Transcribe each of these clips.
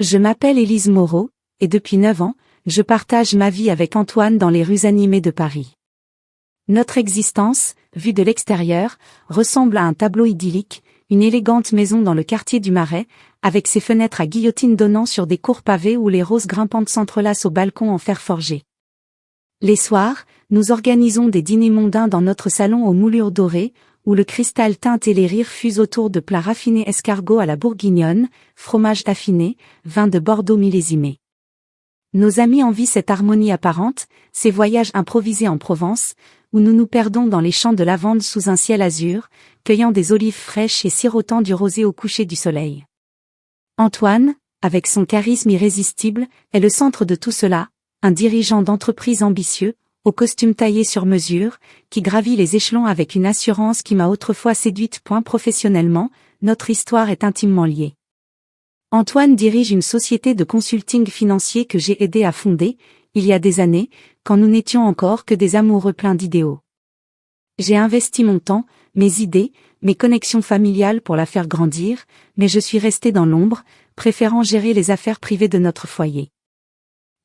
Je m'appelle Élise Moreau, et depuis 9 ans, je partage ma vie avec Antoine dans les rues animées de Paris. Notre existence, vue de l'extérieur, ressemble à un tableau idyllique, une élégante maison dans le quartier du Marais, avec ses fenêtres à guillotine donnant sur des cours pavés où les roses grimpantes s'entrelacent au balcon en fer forgé. Les soirs, nous organisons des dîners mondains dans notre salon aux moulures dorées, où le cristal teinte et les rires fusent autour de plats raffinés escargots à la bourguignonne, fromage affiné, vin de Bordeaux millésimé. Nos amis envient cette harmonie apparente, ces voyages improvisés en Provence, où nous nous perdons dans les champs de lavande sous un ciel azur, cueillant des olives fraîches et sirotant du rosé au coucher du soleil. Antoine, avec son charisme irrésistible, est le centre de tout cela, un dirigeant d'entreprise ambitieux, au costume taillé sur mesure, qui gravit les échelons avec une assurance qui m'a autrefois séduite. Professionnellement, notre histoire est intimement liée. Antoine dirige une société de consulting financier que j'ai aidé à fonder, il y a des années, quand nous n'étions encore que des amoureux pleins d'idéaux. J'ai investi mon temps, mes idées, mes connexions familiales pour la faire grandir, mais je suis restée dans l'ombre, préférant gérer les affaires privées de notre foyer.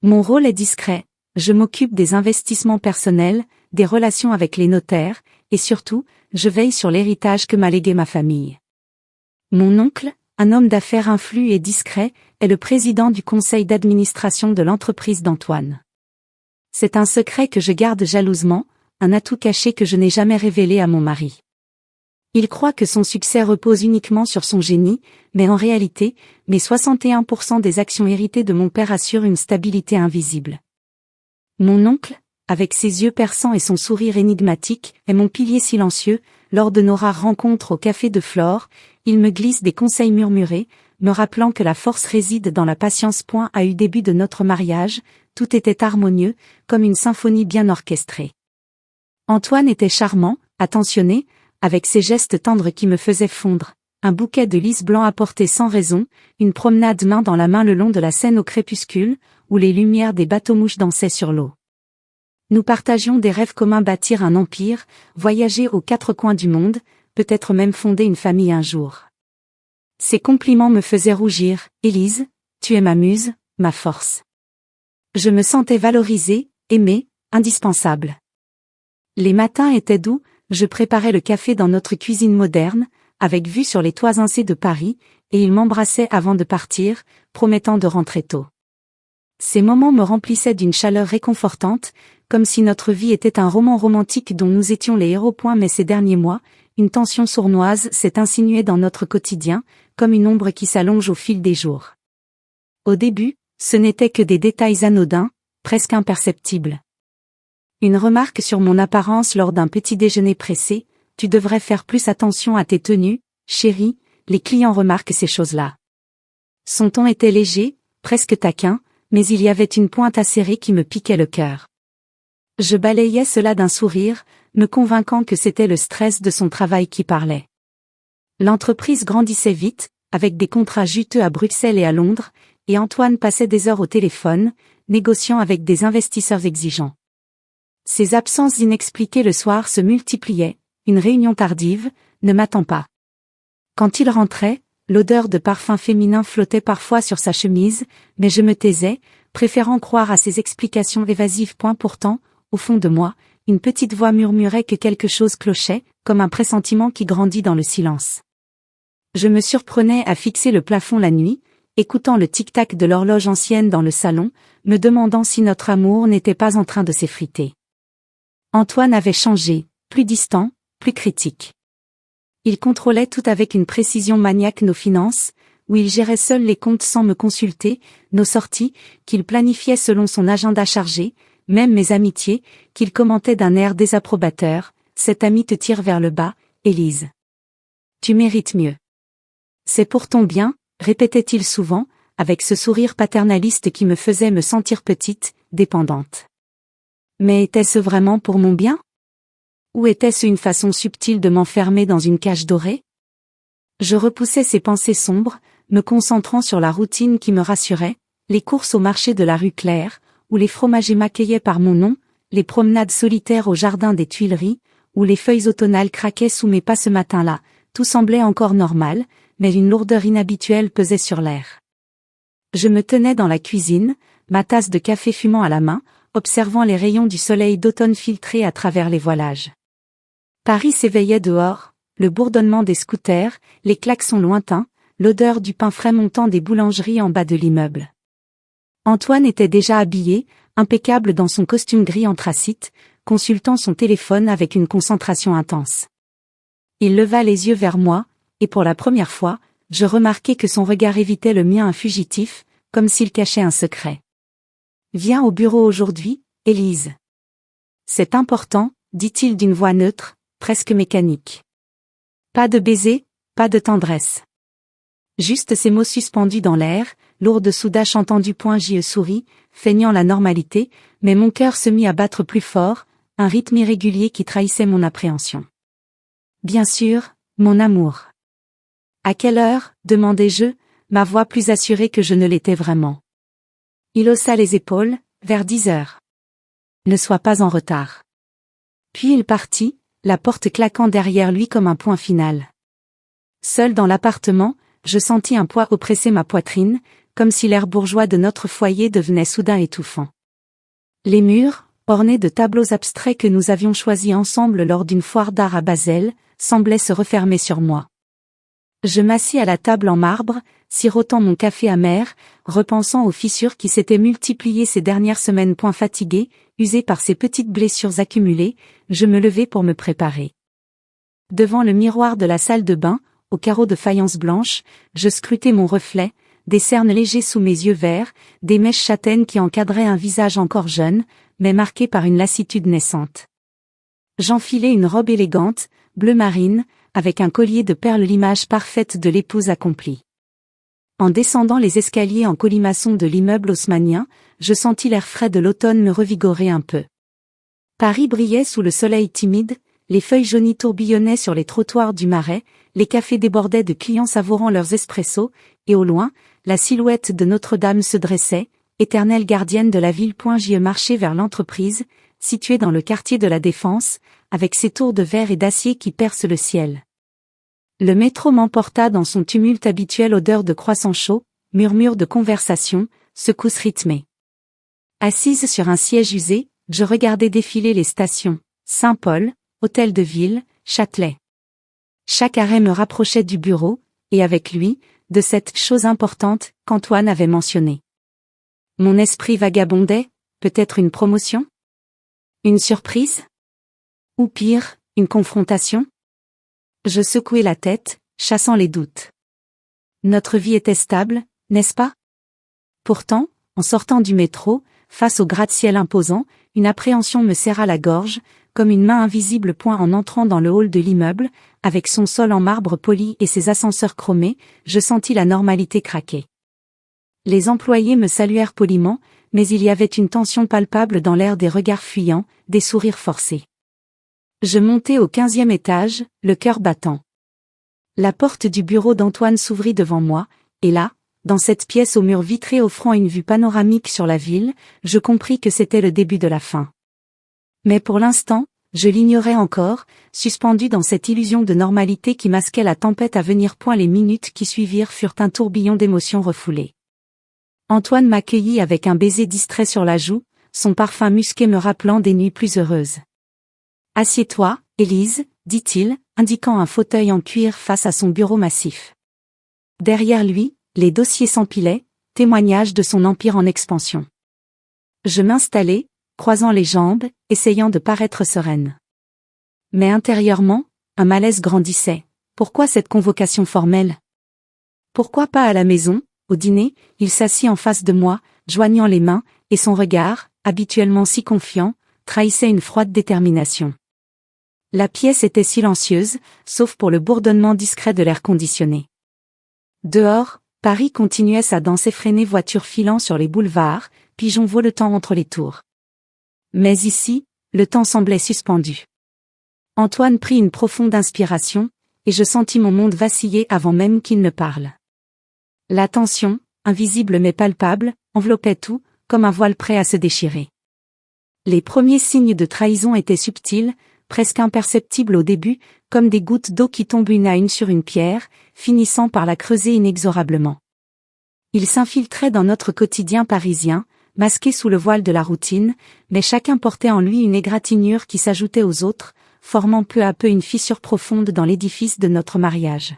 Mon rôle est discret, je m'occupe des investissements personnels, des relations avec les notaires, et surtout, je veille sur l'héritage que m'a légué ma famille. Mon oncle, un homme d'affaires influent et discret, est le président du conseil d'administration de l'entreprise d'Antoine. C'est un secret que je garde jalousement, un atout caché que je n'ai jamais révélé à mon mari. Il croit que son succès repose uniquement sur son génie, mais en réalité, mes 61% des actions héritées de mon père assurent une stabilité invisible. Mon oncle, avec ses yeux perçants et son sourire énigmatique, est mon pilier silencieux. Lors de nos rares rencontres au café de Flore, il me glisse des conseils murmurés, me rappelant que la force réside dans la patience. À eu début de notre mariage, tout était harmonieux, comme une symphonie bien orchestrée. Antoine était charmant, attentionné, avec ses gestes tendres qui me faisaient fondre, un bouquet de lys blanc apporté sans raison, une promenade main dans la main le long de la Seine au crépuscule, où les lumières des bateaux-mouches dansaient sur l'eau. Nous partagions des rêves communs, bâtir un empire, voyager aux 4 coins du monde, peut-être même fonder une famille un jour. Ces compliments me faisaient rougir. Élise, tu es ma muse, ma force. Je me sentais valorisée, aimée, indispensable. Les matins étaient doux, je préparais le café dans notre cuisine moderne, avec vue sur les toits incés de Paris, et il m'embrassait avant de partir, promettant de rentrer tôt. Ces moments me remplissaient d'une chaleur réconfortante, comme si notre vie était un roman romantique dont nous étions les héros. Mais ces derniers mois, une tension sournoise s'est insinuée dans notre quotidien, comme une ombre qui s'allonge au fil des jours. Au début, ce n'étaient que des détails anodins, presque imperceptibles. Une remarque sur mon apparence lors d'un petit déjeuner pressé, tu devrais faire plus attention à tes tenues, chérie, les clients remarquent ces choses-là. Son ton était léger, presque taquin, mais il y avait une pointe acérée qui me piquait le cœur. Je balayais cela d'un sourire, me convainquant que c'était le stress de son travail qui parlait. L'entreprise grandissait vite, avec des contrats juteux à Bruxelles et à Londres, et Antoine passait des heures au téléphone, négociant avec des investisseurs exigeants. Ses absences inexpliquées le soir se multipliaient, une réunion tardive, ne m'attend pas. Quand il rentrait, l'odeur de parfum féminin flottait parfois sur sa chemise, mais je me taisais, préférant croire à ses explications évasives. Pourtant, au fond de moi, une petite voix murmurait que quelque chose clochait, comme un pressentiment qui grandit dans le silence. Je me surprenais à fixer le plafond la nuit, écoutant le tic-tac de l'horloge ancienne dans le salon, me demandant si notre amour n'était pas en train de s'effriter. Antoine avait changé, plus distant, plus critique. Il contrôlait tout avec une précision maniaque, nos finances, où il gérait seul les comptes sans me consulter, nos sorties, qu'il planifiait selon son agenda chargé, même mes amitiés, qu'il commentait d'un air désapprobateur. Cet ami te tire vers le bas, Élise. Tu mérites mieux. C'est pour ton bien, répétait-il souvent, avec ce sourire paternaliste qui me faisait me sentir petite, dépendante. Mais était-ce vraiment pour mon bien? Ou était-ce une façon subtile de m'enfermer dans une cage dorée? Je repoussais ces pensées sombres, me concentrant sur la routine qui me rassurait, les courses au marché de la rue Claire, où les fromagers m'accueillaient par mon nom, les promenades solitaires au jardin des Tuileries, où les feuilles automnales craquaient sous mes pas. Ce matin-là, tout semblait encore normal, mais une lourdeur inhabituelle pesait sur l'air. Je me tenais dans la cuisine, ma tasse de café fumant à la main, observant les rayons du soleil d'automne filtrer à travers les voilages. Paris s'éveillait dehors, le bourdonnement des scooters, les klaxons lointains, l'odeur du pain frais montant des boulangeries en bas de l'immeuble. Antoine était déjà habillé, impeccable dans son costume gris anthracite, consultant son téléphone avec une concentration intense. Il leva les yeux vers moi, et pour la première fois, je remarquai que son regard évitait le mien un fugitif, comme s'il cachait un secret. « Viens au bureau aujourd'hui, Élise. »« C'est important, » dit-il d'une voix neutre, presque mécanique. Pas de baiser, pas de tendresse. Juste ces mots suspendus dans l'air, lourds de soudain chantant du point J.E. souris, feignant la normalité, mais mon cœur se mit à battre plus fort, un rythme irrégulier qui trahissait mon appréhension. Bien sûr, mon amour. À quelle heure, demandai-je, ma voix plus assurée que je ne l'étais vraiment. Il haussa les épaules, vers 10 heures. Ne sois pas en retard. Puis il partit, la porte claquant derrière lui comme un point final. Seul dans l'appartement, je sentis un poids oppresser ma poitrine, comme si l'air bourgeois de notre foyer devenait soudain étouffant. Les murs, ornés de tableaux abstraits que nous avions choisis ensemble lors d'une foire d'art à Basel, semblaient se refermer sur moi. Je m'assis à la table en marbre, sirotant mon café amer, repensant aux fissures qui s'étaient multipliées ces dernières semaines. Fatigué, usé par ces petites blessures accumulées, je me levai pour me préparer. Devant le miroir de la salle de bain, aux carreaux de faïence blanche, je scrutais mon reflet, des cernes légers sous mes yeux verts, des mèches châtaines qui encadraient un visage encore jeune, mais marqué par une lassitude naissante. J'enfilai une robe élégante, bleu marine, avec un collier de perles, l'image parfaite de l'épouse accomplie. En descendant les escaliers en colimaçon de l'immeuble haussmannien, je sentis l'air frais de l'automne me revigorer un peu. Paris brillait sous le soleil timide, les feuilles jaunies tourbillonnaient sur les trottoirs du Marais, les cafés débordaient de clients savourant leurs espressos, et au loin, la silhouette de Notre-Dame se dressait, éternelle gardienne de la ville. J'y marchai vers l'entreprise, située dans le quartier de la Défense, avec ses tours de verre et d'acier qui percent le ciel. Le métro m'emporta dans son tumulte habituel, odeur de croissant chaud, murmure de conversation, secousses rythmées. Assise sur un siège usé, je regardais défiler les stations, Saint-Paul, Hôtel de Ville, Châtelet. Chaque arrêt me rapprochait du bureau, et avec lui, de cette chose importante qu'Antoine avait mentionnée. Mon esprit vagabondait, peut-être une promotion? Une surprise? Ou pire, une confrontation? Je secouai la tête, chassant les doutes. Notre vie était stable, n'est-ce pas? Pourtant, en sortant du métro, face au gratte-ciel imposant, une appréhension me serra la gorge, comme une main invisible. En entrant dans le hall de l'immeuble, avec son sol en marbre poli et ses ascenseurs chromés, je sentis la normalité craquer. Les employés me saluèrent poliment, mais il y avait une tension palpable dans l'air, des regards fuyants, des sourires forcés. Je montai au 15e étage, le cœur battant. La porte du bureau d'Antoine s'ouvrit devant moi, et là, dans cette pièce aux murs vitrés offrant une vue panoramique sur la ville, je compris que c'était le début de la fin. Mais pour l'instant, je l'ignorais encore, suspendu dans cette illusion de normalité qui masquait la tempête à venir. Les minutes qui suivirent furent un tourbillon d'émotions refoulées. Antoine m'accueillit avec un baiser distrait sur la joue, son parfum musqué me rappelant des nuits plus heureuses. « Assieds-toi, Élise, » dit-il, indiquant un fauteuil en cuir face à son bureau massif. Derrière lui, les dossiers s'empilaient, témoignage de son empire en expansion. Je m'installai, croisant les jambes, essayant de paraître sereine. Mais intérieurement, un malaise grandissait. Pourquoi cette convocation formelle? Pourquoi pas à la maison? Au dîner, il s'assit en face de moi, joignant les mains, et son regard, habituellement si confiant, trahissait une froide détermination. La pièce était silencieuse, sauf pour le bourdonnement discret de l'air conditionné. Dehors, Paris continuait sa danse effrénée, voitures filant sur les boulevards, pigeons voletant entre les tours. Mais ici, le temps semblait suspendu. Antoine prit une profonde inspiration, et je sentis mon monde vaciller avant même qu'il ne parle. La tension, invisible mais palpable, enveloppait tout, comme un voile prêt à se déchirer. Les premiers signes de trahison étaient subtils, presque imperceptibles au début, comme des gouttes d'eau qui tombent une à une sur une pierre, finissant par la creuser inexorablement. Ils s'infiltraient dans notre quotidien parisien, masqués sous le voile de la routine, mais chacun portait en lui une égratignure qui s'ajoutait aux autres, formant peu à peu une fissure profonde dans l'édifice de notre mariage.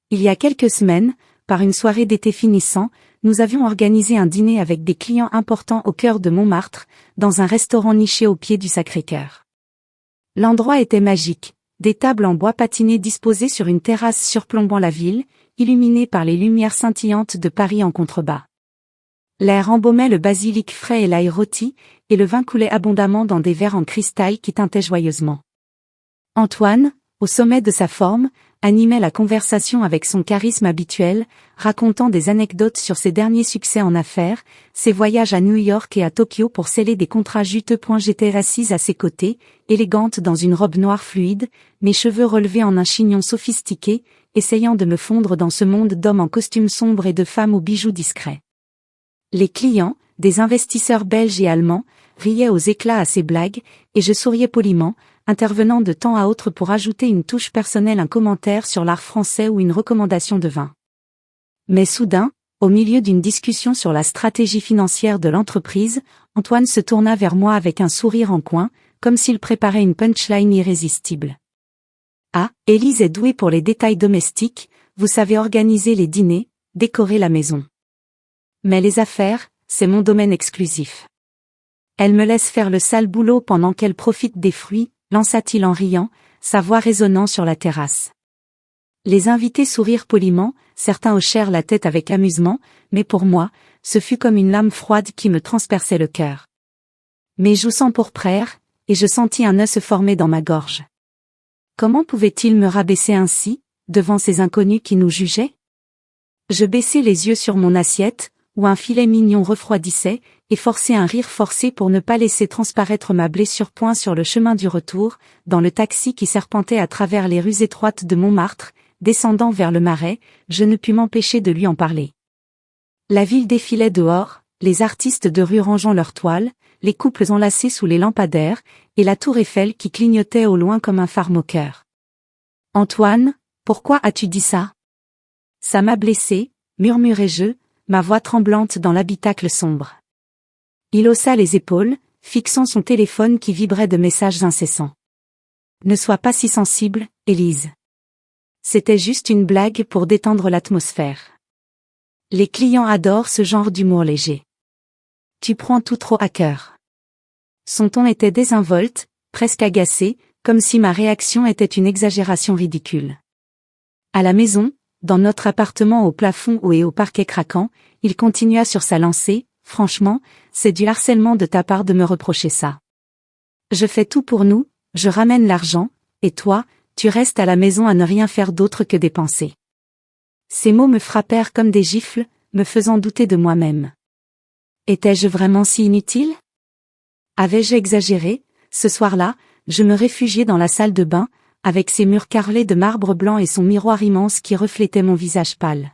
Il y a quelques semaines, par une soirée d'été finissant, nous avions organisé un dîner avec des clients importants au cœur de Montmartre, dans un restaurant niché au pied du Sacré-Cœur. L'endroit était magique, des tables en bois patiné disposées sur une terrasse surplombant la ville, illuminée par les lumières scintillantes de Paris en contrebas. L'air embaumait le basilic frais et l'ail rôti, et le vin coulait abondamment dans des verres en cristal qui tintaient joyeusement. Antoine, au sommet de sa forme, animait la conversation avec son charisme habituel, racontant des anecdotes sur ses derniers succès en affaires, ses voyages à New York et à Tokyo pour sceller des contrats juteux. J'étais assise à ses côtés, élégante dans une robe noire fluide, mes cheveux relevés en un chignon sophistiqué, essayant de me fondre dans ce monde d'hommes en costume sombre et de femmes aux bijoux discrets. Les clients, des investisseurs belges et allemands, riaient aux éclats à ses blagues, et je souriais poliment, intervenant de temps à autre pour ajouter une touche personnelle, un commentaire sur l'art français ou une recommandation de vin. Mais soudain, au milieu d'une discussion sur la stratégie financière de l'entreprise, Antoine se tourna vers moi avec un sourire en coin, comme s'il préparait une punchline irrésistible. « Ah, Élise est douée pour les détails domestiques, vous savez organiser les dîners, décorer la maison. Mais les affaires, c'est mon domaine exclusif. Elle me laisse faire le sale boulot pendant qu'elle profite des fruits, lança-t-il en riant, sa voix résonnant sur la terrasse. Les invités sourirent poliment, certains hochèrent la tête avec amusement, mais pour moi, ce fut comme une lame froide qui me transperçait le cœur. Mes joues s'empourprèrent, et je sentis un nœud se former dans ma gorge. Comment pouvait-il me rabaisser ainsi, devant ces inconnus qui nous jugeaient? Je baissai les yeux sur mon assiette, où un filet mignon refroidissait, et forçai un rire forcé pour ne pas laisser transparaître ma blessure. Sur le chemin du retour, dans le taxi qui serpentait à travers les rues étroites de Montmartre, descendant vers le Marais, je ne pus m'empêcher de lui en parler. La ville défilait dehors, les artistes de rue rangeant leurs toiles, les couples enlacés sous les lampadaires, et la tour Eiffel qui clignotait au loin comme un phare moqueur. « Antoine, pourquoi as-tu dit ça? » « Ça m'a blessé, murmurai-je, ma voix tremblante dans l'habitacle sombre. Il haussa les épaules, fixant son téléphone qui vibrait de messages incessants. « Ne sois pas si sensible, Élise. C'était juste une blague pour détendre l'atmosphère. Les clients adorent ce genre d'humour léger. Tu prends tout trop à cœur. » Son ton était désinvolte, presque agacé, comme si ma réaction était une exagération ridicule. À la maison, dans notre appartement au plafond haut et au parquet craquant, il continua sur sa lancée. « Franchement, c'est du harcèlement de ta part de me reprocher ça. Je fais tout pour nous, je ramène l'argent, et toi, tu restes à la maison à ne rien faire d'autre que dépenser. » Ces mots me frappèrent comme des gifles, me faisant douter de moi-même. Étais-je vraiment si inutile? Avais-je exagéré? Ce soir-là, je me réfugiai dans la salle de bain, avec ses murs carrelés de marbre blanc et son miroir immense qui reflétait mon visage pâle.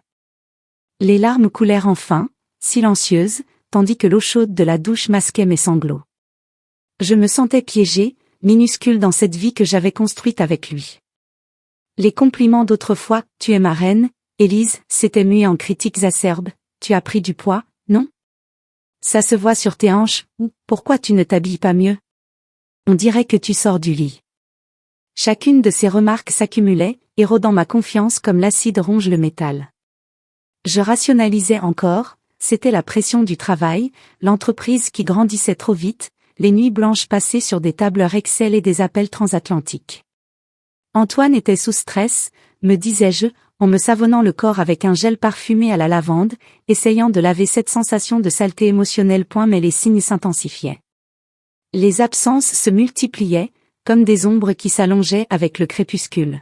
Les larmes coulèrent enfin, silencieuses, tandis que l'eau chaude de la douche masquait mes sanglots. Je me sentais piégée, minuscule dans cette vie que j'avais construite avec lui. Les compliments d'autrefois, « Tu es ma reine, Élise », s'étaient mués en critiques acerbes, « Tu as pris du poids, non? Ça se voit sur tes hanches, ou « Pourquoi tu ne t'habilles pas mieux? On dirait que tu sors du lit. » Chacune de ces remarques s'accumulait, érodant ma confiance comme l'acide ronge le métal. Je rationalisais encore, c'était la pression du travail, l'entreprise qui grandissait trop vite, les nuits blanches passées sur des tableurs Excel et des appels transatlantiques. Antoine était sous stress, me disais-je, en me savonnant le corps avec un gel parfumé à la lavande, essayant de laver cette sensation de saleté émotionnelle. Mais les signes s'intensifiaient. Les absences se multipliaient, comme des ombres qui s'allongeaient avec le crépuscule.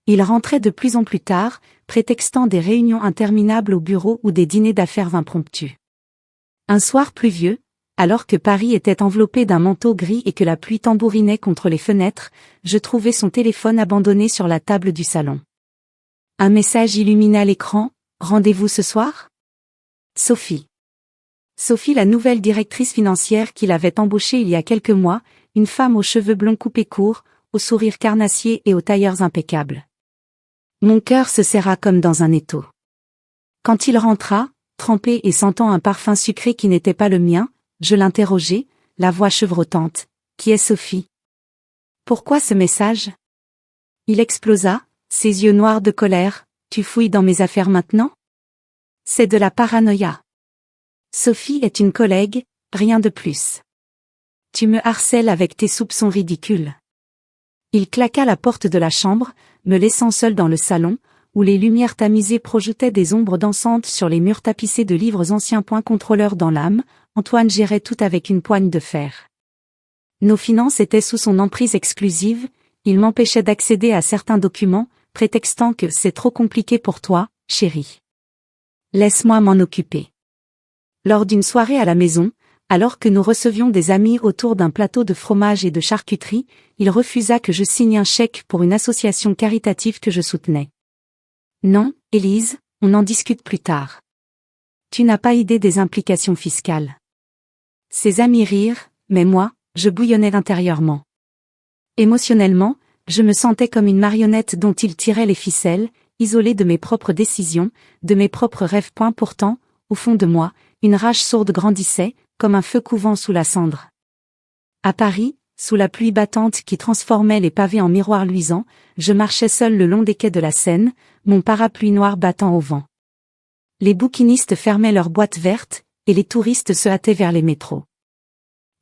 Il rentrait de plus en plus tard, prétextant des réunions interminables au bureau ou des dîners d'affaires impromptus. Un soir pluvieux, alors que Paris était enveloppé d'un manteau gris et que la pluie tambourinait contre les fenêtres, je trouvai son téléphone abandonné sur la table du salon. Un message illumina l'écran, « Rendez-vous ce soir? » Sophie. Sophie, la nouvelle directrice financière qu'il avait embauchée il y a quelques mois, une femme aux cheveux blonds coupés courts, au sourire carnassier et aux tailleurs impeccables. Mon cœur se serra comme dans un étau. Quand il rentra, trempé et sentant un parfum sucré qui n'était pas le mien, je l'interrogeai, la voix chevrotante. « Qui est Sophie ? Pourquoi ce message ?» Il explosa, ses yeux noirs de colère. « Tu fouilles dans mes affaires maintenant ? C'est de la paranoïa. Sophie est une collègue, rien de plus. Tu me harcèles avec tes soupçons ridicules. » Il claqua la porte de la chambre, me laissant seul dans le salon, où les lumières tamisées projetaient des ombres dansantes sur les murs tapissés de livres anciens. Contrôleur dans l'âme, Antoine gérait tout avec une poigne de fer. Nos finances étaient sous son emprise exclusive, il m'empêchait d'accéder à certains documents, prétextant que c'est trop compliqué pour toi, chérie. Laisse-moi m'en occuper. Lors d'une soirée à la maison, alors que nous recevions des amis autour d'un plateau de fromage et de charcuterie, il refusa que je signe un chèque pour une association caritative que je soutenais. Non, Élise, on en discute plus tard. Tu n'as pas idée des implications fiscales. Ses amis rirent, mais moi, je bouillonnais intérieurement. Émotionnellement, je me sentais comme une marionnette dont il tirait les ficelles, isolée de mes propres décisions, de mes propres rêves. Pourtant, au fond de moi, une rage sourde grandissait, comme un feu couvant sous la cendre. À Paris, sous la pluie battante qui transformait les pavés en miroirs luisants, je marchais seul le long des quais de la Seine, mon parapluie noir battant au vent. Les bouquinistes fermaient leurs boîtes vertes, et les touristes se hâtaient vers les métros.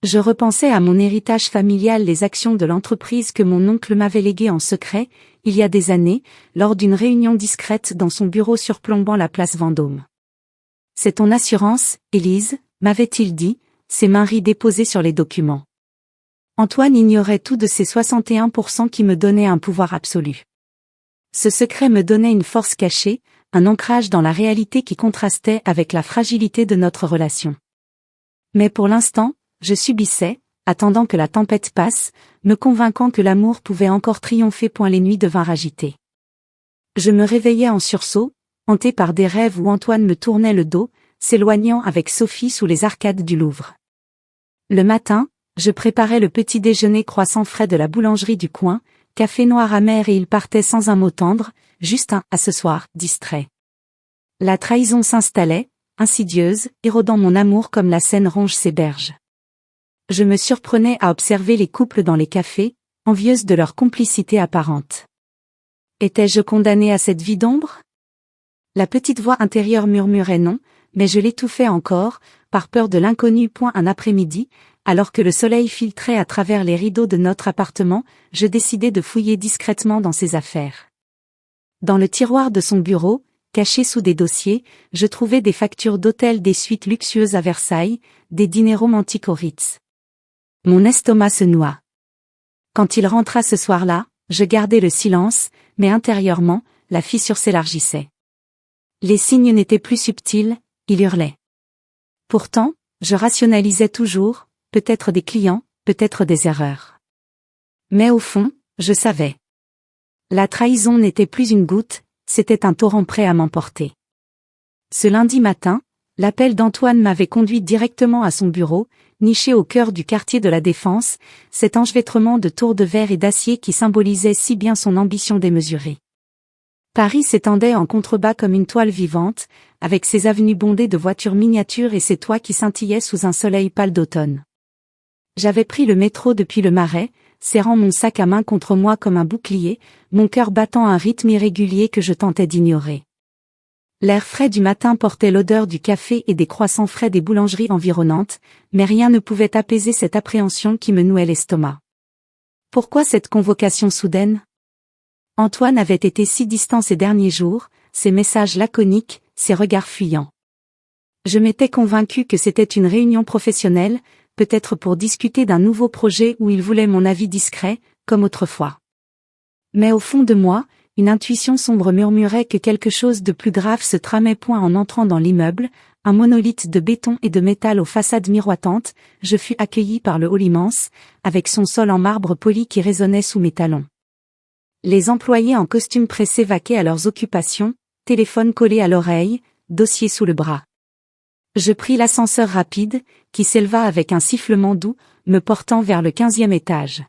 Je repensais à mon héritage familial, les actions de l'entreprise que mon oncle m'avait léguées en secret, il y a des années, lors d'une réunion discrète dans son bureau surplombant la place Vendôme. « C'est ton assurance, Élise », m'avait-il dit, ses mains déposées sur les documents. Antoine ignorait tout de ces 61% qui me donnaient un pouvoir absolu. Ce secret me donnait une force cachée, un ancrage dans la réalité qui contrastait avec la fragilité de notre relation. Mais pour l'instant, je subissais, attendant que la tempête passe, me convainquant que l'amour pouvait encore triompher. Les nuits devinrent agitées. Je me réveillais en sursaut, hanté par des rêves où Antoine me tournait le dos, s'éloignant avec Sophie sous les arcades du Louvre. Le matin, je préparais le petit déjeuner croissant frais de la boulangerie du coin, café noir amer, et il partait sans un mot tendre, juste un « à ce soir » distrait. La trahison s'installait, insidieuse, érodant mon amour comme la Seine ronge ses berges. Je me surprenais à observer les couples dans les cafés, envieuse de leur complicité apparente. Étais-je condamnée à cette vie d'ombre ? La petite voix intérieure murmurait non, mais je l'étouffais encore, par peur de l'inconnu. Un après-midi, alors que le soleil filtrait à travers les rideaux de notre appartement, je décidai de fouiller discrètement dans ses affaires. Dans le tiroir de son bureau, caché sous des dossiers, je trouvais des factures d'hôtel, des suites luxueuses à Versailles, des dîners romantiques au Ritz. Mon estomac se noua. Quand il rentra ce soir-là, je gardai le silence, mais intérieurement, la fissure s'élargissait. Les signes n'étaient plus subtils, il hurlait. Pourtant, je rationalisais toujours, peut-être des clients, peut-être des erreurs. Mais au fond, je savais. La trahison n'était plus une goutte, c'était un torrent prêt à m'emporter. Ce lundi matin, l'appel d'Antoine m'avait conduit directement à son bureau, niché au cœur du quartier de la Défense, cet enchevêtrement de tours de verre et d'acier qui symbolisait si bien son ambition démesurée. Paris s'étendait en contrebas comme une toile vivante, avec ses avenues bondées de voitures miniatures et ses toits qui scintillaient sous un soleil pâle d'automne. J'avais pris le métro depuis le Marais, serrant mon sac à main contre moi comme un bouclier, mon cœur battant à un rythme irrégulier que je tentais d'ignorer. L'air frais du matin portait l'odeur du café et des croissants frais des boulangeries environnantes, mais rien ne pouvait apaiser cette appréhension qui me nouait l'estomac. Pourquoi cette convocation soudaine ? Antoine avait été si distant ces derniers jours, ses messages laconiques, ses regards fuyants. Je m'étais convaincue que c'était une réunion professionnelle, peut-être pour discuter d'un nouveau projet où il voulait mon avis discret, comme autrefois. Mais au fond de moi, une intuition sombre murmurait que quelque chose de plus grave se tramait. En entrant dans l'immeuble, un monolithe de béton et de métal aux façades miroitantes, je fus accueilli par le hall immense, avec son sol en marbre poli qui résonnait sous mes talons. Les employés en costume pressés vaquaient à leurs occupations, téléphone collé à l'oreille, dossier sous le bras. Je pris l'ascenseur rapide, qui s'éleva avec un sifflement doux, me portant vers le 15e étage.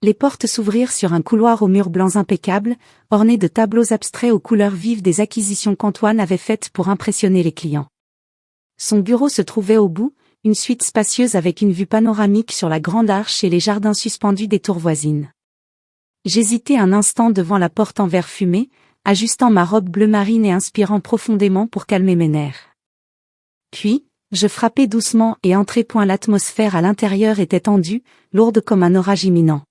Les portes s'ouvrirent sur un couloir aux murs blancs impeccables, orné de tableaux abstraits aux couleurs vives des acquisitions qu'Antoine avait faites pour impressionner les clients. Son bureau se trouvait au bout, une suite spacieuse avec une vue panoramique sur la grande arche et les jardins suspendus des tours voisines. J'hésitai un instant devant la porte en verre fumé, ajustant ma robe bleu marine et inspirant profondément pour calmer mes nerfs. Puis, je frappai doucement et entrai point l'atmosphère à l'intérieur était tendue, lourde comme un orage imminent.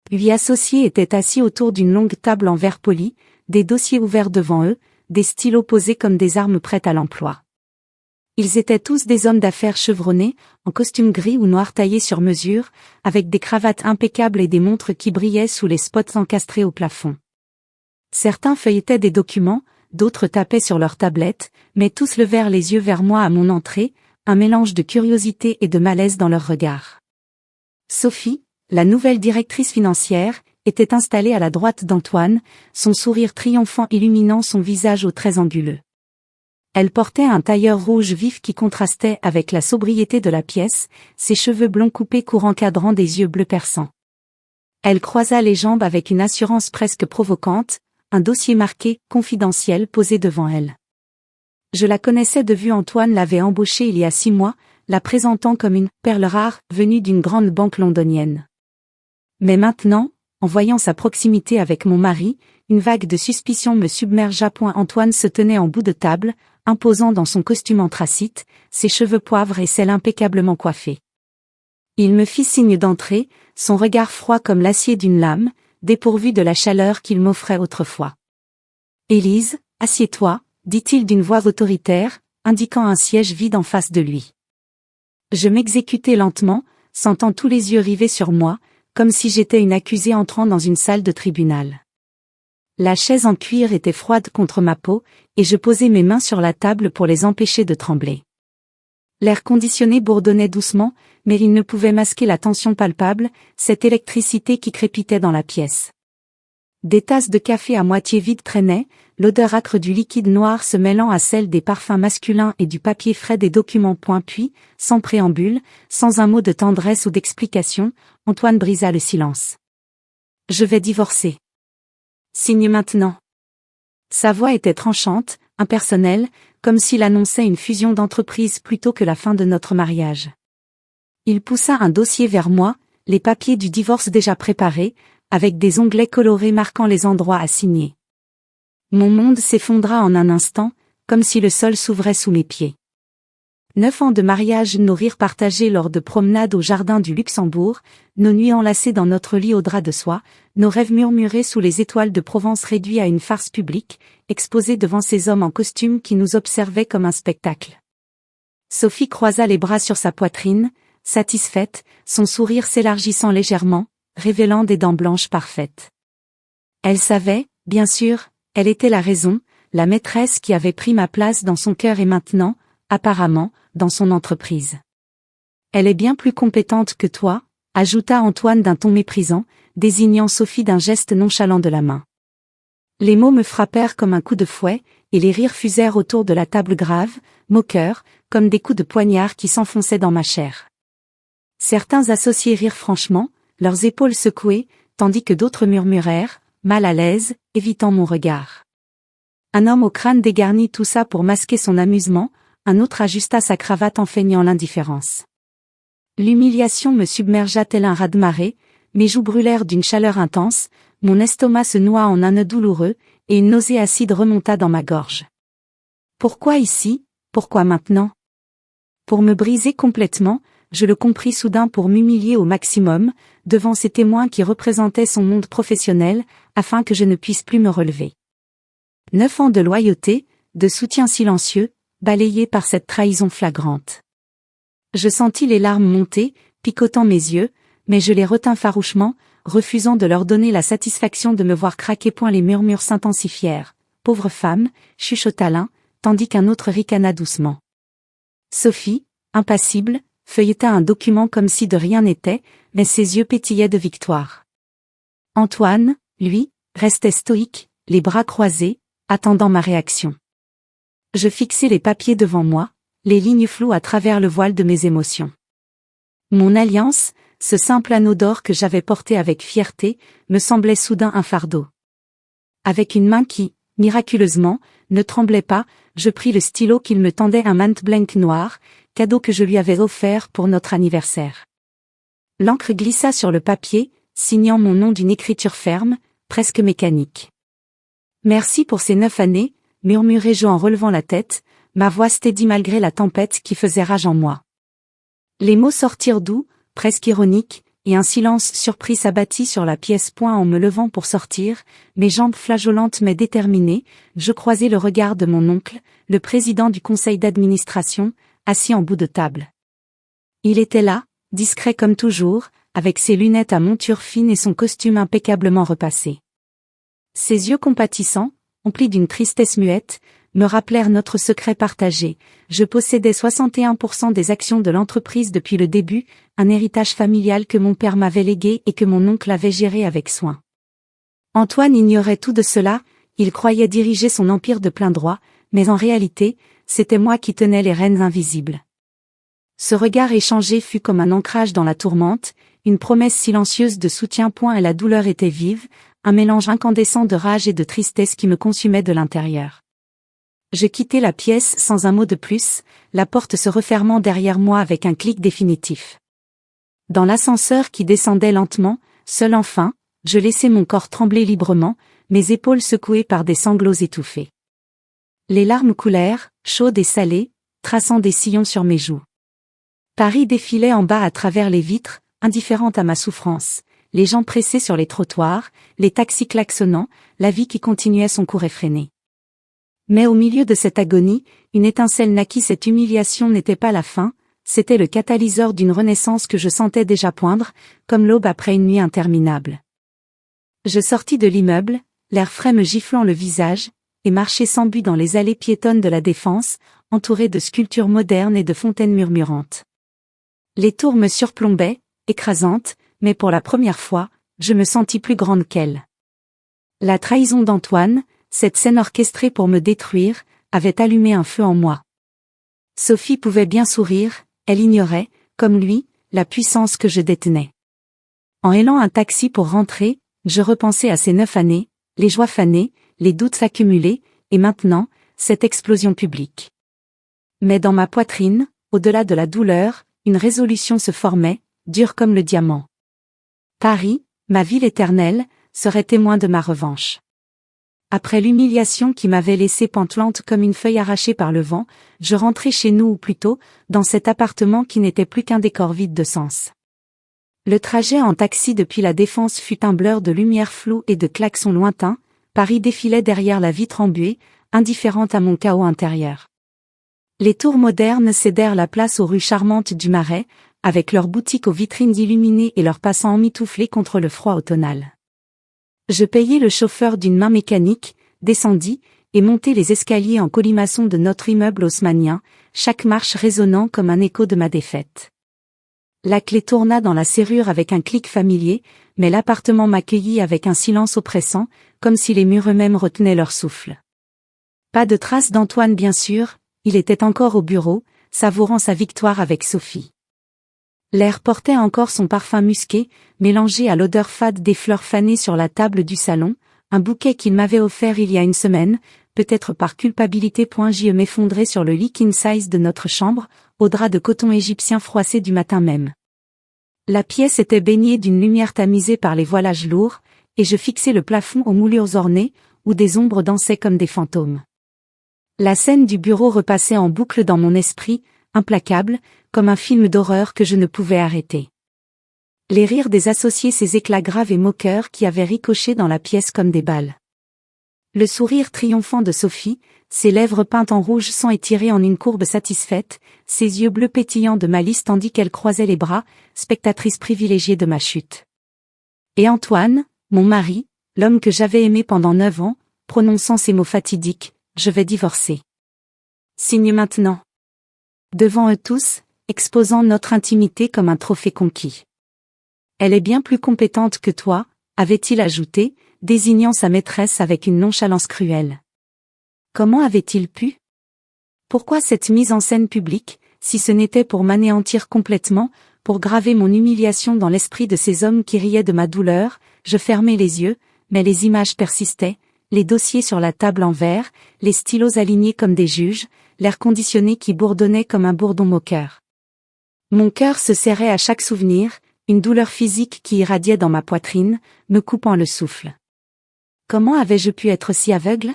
8 associés étaient assis autour d'une longue table en verre poli, des dossiers ouverts devant eux, des stylos posés comme des armes prêtes à l'emploi. Ils étaient tous des hommes d'affaires chevronnés, en costume gris ou noir taillé sur mesure, avec des cravates impeccables et des montres qui brillaient sous les spots encastrés au plafond. Certains feuilletaient des documents, d'autres tapaient sur leurs tablettes, mais tous levèrent les yeux vers moi à mon entrée, un mélange de curiosité et de malaise dans leurs regards. Sophie, la nouvelle directrice financière, était installée à la droite d'Antoine, son sourire triomphant illuminant son visage aux traits anguleux. Elle portait un tailleur rouge vif qui contrastait avec la sobriété de la pièce, ses cheveux blonds coupés courant cadrant des yeux bleus perçants. Elle croisa les jambes avec une assurance presque provocante, un dossier marqué « confidentiel » posé devant elle. Je la connaissais de vue. Antoine l'avait embauchée il y a 6 mois, la présentant comme une « perle rare » venue d'une grande banque londonienne. Mais maintenant, en voyant sa proximité avec mon mari, une vague de suspicion me submergea. Antoine se tenait en bout de table, imposant dans son costume anthracite, ses cheveux poivre et cils impeccablement coiffés. Il me fit signe d'entrer, son regard froid comme l'acier d'une lame, dépourvu de la chaleur qu'il m'offrait autrefois. « Élise, assieds-toi » dit-il d'une voix autoritaire, indiquant un siège vide en face de lui. Je m'exécutai lentement, sentant tous les yeux rivés sur moi, comme si j'étais une accusée entrant dans une salle de tribunal. La chaise en cuir était froide contre ma peau, et je posai mes mains sur la table pour les empêcher de trembler. L'air conditionné bourdonnait doucement, mais il ne pouvait masquer la tension palpable, cette électricité qui crépitait dans la pièce. Des tasses de café à moitié vides traînaient, l'odeur âcre du liquide noir se mêlant à celle des parfums masculins et du papier frais des documents. Puis, sans préambule, sans un mot de tendresse ou d'explication, Antoine brisa le silence. « Je vais divorcer. Signe maintenant. » Sa voix était tranchante, impersonnelle, comme s'il annonçait une fusion d'entreprise plutôt que la fin de notre mariage. Il poussa un dossier vers moi, les papiers du divorce déjà préparés, avec des onglets colorés marquant les endroits à signer. Mon monde s'effondra en un instant, comme si le sol s'ouvrait sous mes pieds. 9 ans de mariage, nos rires partagés lors de promenades au jardin du Luxembourg, nos nuits enlacées dans notre lit au drap de soie, nos rêves murmurés sous les étoiles de Provence réduits à une farce publique, exposés devant ces hommes en costume qui nous observaient comme un spectacle. Sophie croisa les bras sur sa poitrine, satisfaite, son sourire s'élargissant légèrement, révélant des dents blanches parfaites. Elle savait, bien sûr, elle était la raison, la maîtresse qui avait pris ma place dans son cœur et maintenant, apparemment, dans son entreprise. Elle est bien plus compétente que toi, ajouta Antoine d'un ton méprisant, désignant Sophie d'un geste nonchalant de la main. Les mots me frappèrent comme un coup de fouet, et les rires fusèrent autour de la table grave, moqueurs, comme des coups de poignard qui s'enfonçaient dans ma chair. Certains associés rirent franchement, leurs épaules secouées, tandis que d'autres murmurèrent, mal à l'aise, évitant mon regard. Un homme au crâne dégarni toussa pour masquer son amusement, un autre ajusta sa cravate en feignant l'indifférence. L'humiliation me submergea tel un raz-de-marée, mes joues brûlèrent d'une chaleur intense, mon estomac se noua en un nœud douloureux, et une nausée acide remonta dans ma gorge. Pourquoi ici, pourquoi maintenant? Pour me briser complètement, je le compris soudain, pour m'humilier au maximum, devant ces témoins qui représentaient son monde professionnel, afin que je ne puisse plus me relever. 9 ans de loyauté, de soutien silencieux, balayés par cette trahison flagrante. Je sentis les larmes monter, picotant mes yeux, mais je les retins farouchement, refusant de leur donner la satisfaction de me voir craquer. Les murmures s'intensifièrent. Pauvre femme, chuchota l'un, tandis qu'un autre ricana doucement. Sophie, impassible, feuilleta un document comme si de rien n'était, mais ses yeux pétillaient de victoire. Antoine, lui, restait stoïque, les bras croisés, attendant ma réaction. Je fixai les papiers devant moi, les lignes floues à travers le voile de mes émotions. Mon alliance, ce simple anneau d'or que j'avais porté avec fierté, me semblait soudain un fardeau. Avec une main qui, miraculeusement, ne tremblait pas, je pris le stylo qu'il me tendait, un Mont Blanc noir, cadeau que je lui avais offert pour notre anniversaire. L'encre glissa sur le papier, signant mon nom d'une écriture ferme, presque mécanique. Merci pour ces 9 années, murmurai-je en relevant la tête, ma voix steady malgré la tempête qui faisait rage en moi. Les mots sortirent doux, presque ironiques, et un silence surpris s'abattit sur la pièce. En me levant pour sortir, mes jambes flageolantes mais déterminées, je croisai le regard de mon oncle, le président du conseil d'administration, assis en bout de table. Il était là, discret comme toujours, avec ses lunettes à monture fine et son costume impeccablement repassé. Ses yeux compatissants, emplis d'une tristesse muette, me rappelèrent notre secret partagé. Je possédais 61% des actions de l'entreprise depuis le début, un héritage familial que mon père m'avait légué et que mon oncle avait géré avec soin. Antoine ignorait tout de cela, il croyait diriger son empire de plein droit, mais en réalité, c'était moi qui tenais les rênes invisibles. Ce regard échangé fut comme un ancrage dans la tourmente, une promesse silencieuse de soutien. Et la douleur était vive, un mélange incandescent de rage et de tristesse qui me consumait de l'intérieur. Je quittai la pièce sans un mot de plus, la porte se refermant derrière moi avec un clic définitif. Dans l'ascenseur qui descendait lentement, seul enfin, je laissai mon corps trembler librement, mes épaules secouées par des sanglots étouffés. Les larmes coulèrent, chaudes et salées, traçant des sillons sur mes joues. Paris défilait en bas à travers les vitres, indifférente à ma souffrance, les gens pressés sur les trottoirs, les taxis klaxonnant, la vie qui continuait son cours effréné. Mais au milieu de cette agonie, une étincelle naquit. Cette humiliation n'était pas la fin, c'était le catalyseur d'une renaissance que je sentais déjà poindre, comme l'aube après une nuit interminable. Je sortis de l'immeuble, l'air frais me giflant le visage, et marchai sans but dans les allées piétonnes de la Défense, entourées de sculptures modernes et de fontaines murmurantes. Les tours me surplombaient, écrasantes, mais pour la première fois, je me sentis plus grande qu'elles. La trahison d'Antoine, cette scène orchestrée pour me détruire, avait allumé un feu en moi. Sophie pouvait bien sourire, elle ignorait, comme lui, la puissance que je détenais. En hélant un taxi pour rentrer, je repensais à ces 9 années, les joies fanées, les doutes accumulés, et maintenant, cette explosion publique. Mais dans ma poitrine, au-delà de la douleur, une résolution se formait, dure comme le diamant. Paris, ma ville éternelle, serait témoin de ma revanche. Après l'humiliation qui m'avait laissée pantelante comme une feuille arrachée par le vent, je rentrai chez nous, ou plutôt, dans cet appartement qui n'était plus qu'un décor vide de sens. Le trajet en taxi depuis la Défense fut un blur de lumière floue et de klaxons lointains. Paris défilait derrière la vitre embuée, indifférente à mon chaos intérieur. Les tours modernes cédèrent la place aux rues charmantes du Marais, avec leurs boutiques aux vitrines illuminées et leurs passants emmitouflés contre le froid automnal. Je payai le chauffeur d'une main mécanique, descendis, et montai les escaliers en colimaçon de notre immeuble haussmannien, chaque marche résonnant comme un écho de ma défaite. La clé tourna dans la serrure avec un clic familier, mais l'appartement m'accueillit avec un silence oppressant, comme si les murs eux-mêmes retenaient leur souffle. Pas de trace d'Antoine bien sûr, il était encore au bureau, savourant sa victoire avec Sophie. L'air portait encore son parfum musqué, mélangé à l'odeur fade des fleurs fanées sur la table du salon, un bouquet qu'il m'avait offert il y a une semaine, peut-être par culpabilité. J'y m'effondrais sur le lit king size de notre chambre, au drap de coton égyptien froissé du matin même. La pièce était baignée d'une lumière tamisée par les voilages lourds, et je fixais le plafond aux moulures ornées, où des ombres dansaient comme des fantômes. La scène du bureau repassait en boucle dans mon esprit, implacable, comme un film d'horreur que je ne pouvais arrêter. Les rires des associés, ces éclats graves et moqueurs qui avaient ricoché dans la pièce comme des balles. Le sourire triomphant de Sophie, ses lèvres peintes en rouge sang étirées en une courbe satisfaite, ses yeux bleus pétillants de malice tandis qu'elle croisait les bras, spectatrice privilégiée de ma chute. Et Antoine, mon mari, l'homme que j'avais aimé pendant 9 ans, prononçant ces mots fatidiques, je vais divorcer. Signe maintenant. Devant eux tous, exposant notre intimité comme un trophée conquis. Elle est bien plus compétente que toi, avait-il ajouté, désignant sa maîtresse avec une nonchalance cruelle. Comment avait-il pu? Pourquoi cette mise en scène publique, si ce n'était pour m'anéantir complètement, pour graver mon humiliation dans l'esprit de ces hommes qui riaient de ma douleur. Je fermais les yeux, mais les images persistaient, les dossiers sur la table en verre, les stylos alignés comme des juges, l'air conditionné qui bourdonnait comme un bourdon moqueur. Mon cœur se serrait à chaque souvenir, une douleur physique qui irradiait dans ma poitrine, me coupant le souffle. Comment avais-je pu être si aveugle?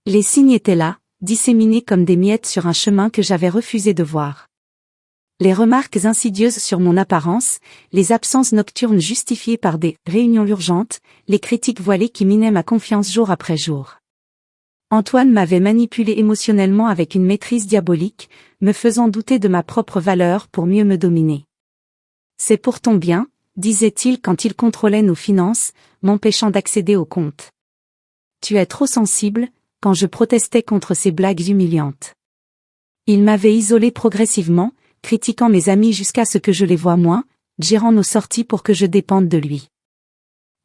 Les signes étaient là, disséminés comme des miettes sur un chemin que j'avais refusé de voir. Les remarques insidieuses sur mon apparence, les absences nocturnes justifiées par des réunions urgentes, les critiques voilées qui minaient ma confiance jour après jour. Antoine m'avait manipulé émotionnellement avec une maîtrise diabolique, me faisant douter de ma propre valeur pour mieux me dominer. C'est pour ton bien, disait-il quand il contrôlait nos finances, m'empêchant d'accéder aux comptes. Tu es trop sensible, quand je protestais contre ces blagues humiliantes. Il m'avait isolé progressivement, critiquant mes amis jusqu'à ce que je les voie moins, gérant nos sorties pour que je dépende de lui.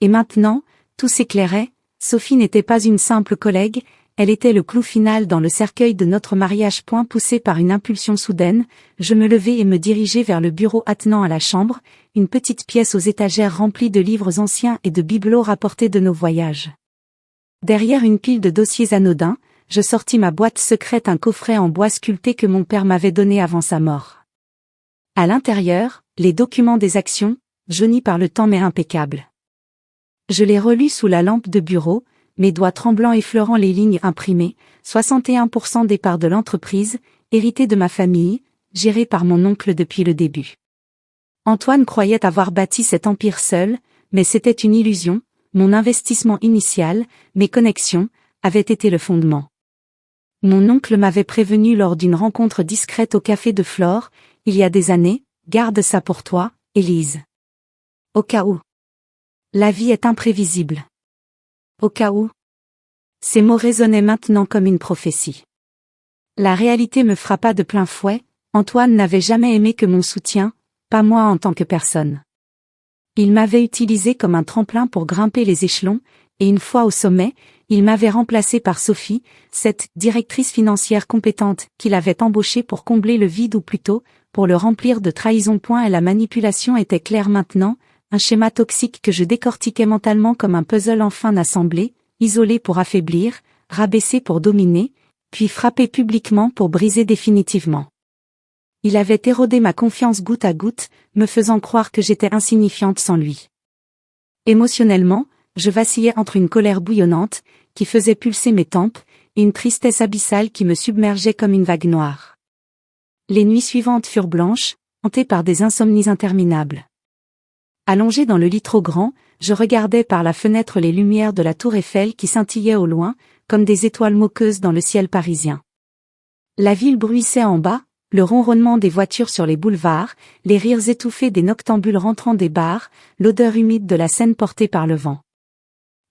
Et maintenant, tout s'éclairait, Sophie n'était pas une simple collègue, elle était le clou final dans le cercueil de notre mariage. Poussé par une impulsion soudaine, je me levai et me dirigeai vers le bureau attenant à la chambre, une petite pièce aux étagères remplies de livres anciens et de bibelots rapportés de nos voyages. Derrière une pile de dossiers anodins, je sortis ma boîte secrète, un coffret en bois sculpté que mon père m'avait donné avant sa mort. À l'intérieur, les documents des actions, jaunis par le temps mais impeccables. Je les relus sous la lampe de bureau, mes doigts tremblants effleurant les lignes imprimées, 61% des parts de l'entreprise, héritée de ma famille, gérée par mon oncle depuis le début. Antoine croyait avoir bâti cet empire seul, mais c'était une illusion, mon investissement initial, mes connexions, avaient été le fondement. Mon oncle m'avait prévenu lors d'une rencontre discrète au café de Flore, il y a des années, garde ça pour toi, Élise. Au cas où. La vie est imprévisible. Au cas où. Ces mots résonnaient maintenant comme une prophétie. La réalité me frappa de plein fouet, Antoine n'avait jamais aimé que mon soutien, pas moi en tant que personne. Il m'avait utilisé comme un tremplin pour grimper les échelons, et une fois au sommet, il m'avait remplacé par Sophie, cette directrice financière compétente qu'il avait embauchée pour combler le vide ou plutôt, pour le remplir de trahison. Et la manipulation était claire maintenant, un schéma toxique que je décortiquais mentalement comme un puzzle enfin assemblé, isolé pour affaiblir, rabaissé pour dominer, puis frappé publiquement pour briser définitivement. Il avait érodé ma confiance goutte à goutte, me faisant croire que j'étais insignifiante sans lui. Émotionnellement, je vacillais entre une colère bouillonnante, qui faisait pulser mes tempes, et une tristesse abyssale qui me submergeait comme une vague noire. Les nuits suivantes furent blanches, hantées par des insomnies interminables. Allongé dans le lit trop grand, je regardais par la fenêtre les lumières de la tour Eiffel qui scintillaient au loin, comme des étoiles moqueuses dans le ciel parisien. La ville bruissait en bas, le ronronnement des voitures sur les boulevards, les rires étouffés des noctambules rentrant des bars, l'odeur humide de la Seine portée par le vent.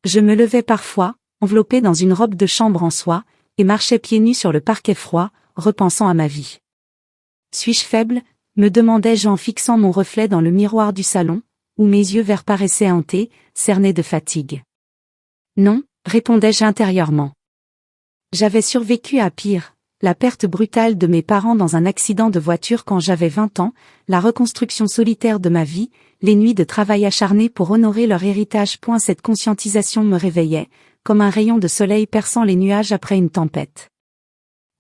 Je me levais parfois, enveloppé dans une robe de chambre en soie, et marchais pieds nus sur le parquet froid, repensant à ma vie. Suis-je faible, me demandais-je en fixant mon reflet dans le miroir du salon, où mes yeux verts paraissaient hantés, cernés de fatigue. Non, répondais-je intérieurement. J'avais survécu à pire, la perte brutale de mes parents dans un accident de voiture quand j'avais 20 ans, la reconstruction solitaire de ma vie, les nuits de travail acharné pour honorer leur héritage. Cette conscientisation me réveillait, comme un rayon de soleil perçant les nuages après une tempête.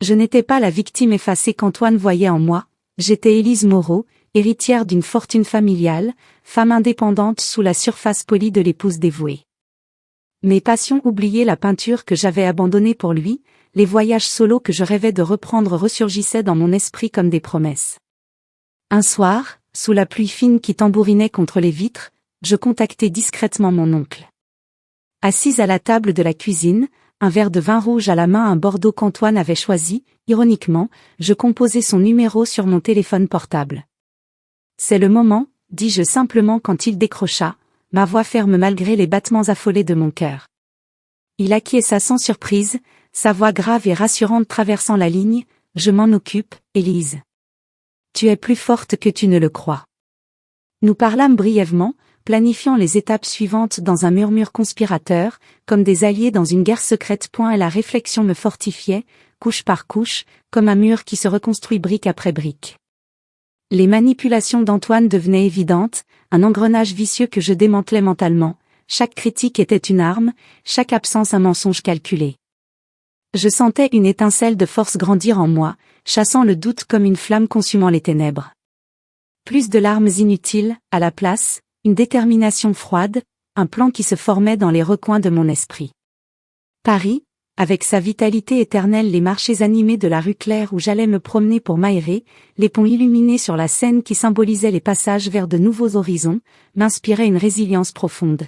Je n'étais pas la victime effacée qu'Antoine voyait en moi, j'étais Élise Moreau, héritière d'une fortune familiale, femme indépendante sous la surface polie de l'épouse dévouée. Mes passions oubliées, la peinture que j'avais abandonnée pour lui, les voyages solos que je rêvais de reprendre ressurgissaient dans mon esprit comme des promesses. Un soir, sous la pluie fine qui tambourinait contre les vitres, je contactai discrètement mon oncle. Assise à la table de la cuisine, un verre de vin rouge à la main, un Bordeaux qu'Antoine avait choisi, ironiquement, je composai son numéro sur mon téléphone portable. C'est le moment, dis-je simplement quand il décrocha, ma voix ferme malgré les battements affolés de mon cœur. Il acquiesça sans surprise, sa voix grave et rassurante traversant la ligne, « Je m'en occupe, Élise. Tu es plus forte que tu ne le crois. » Nous parlâmes brièvement, planifiant les étapes suivantes dans un murmure conspirateur, comme des alliés dans une guerre secrète. Et la réflexion me fortifiait, couche par couche, comme un mur qui se reconstruit brique après brique. Les manipulations d'Antoine devenaient évidentes, un engrenage vicieux que je démantelais mentalement. Chaque critique était une arme, chaque absence un mensonge calculé. Je sentais une étincelle de force grandir en moi, chassant le doute comme une flamme consumant les ténèbres. Plus de larmes inutiles, à la place, une détermination froide, un plan qui se formait dans les recoins de mon esprit. Paris, avec sa vitalité éternelle, les marchés animés de la rue Claire où j'allais me promener pour m'aérer, les ponts illuminés sur la Seine qui symbolisaient les passages vers de nouveaux horizons, m'inspiraient une résilience profonde.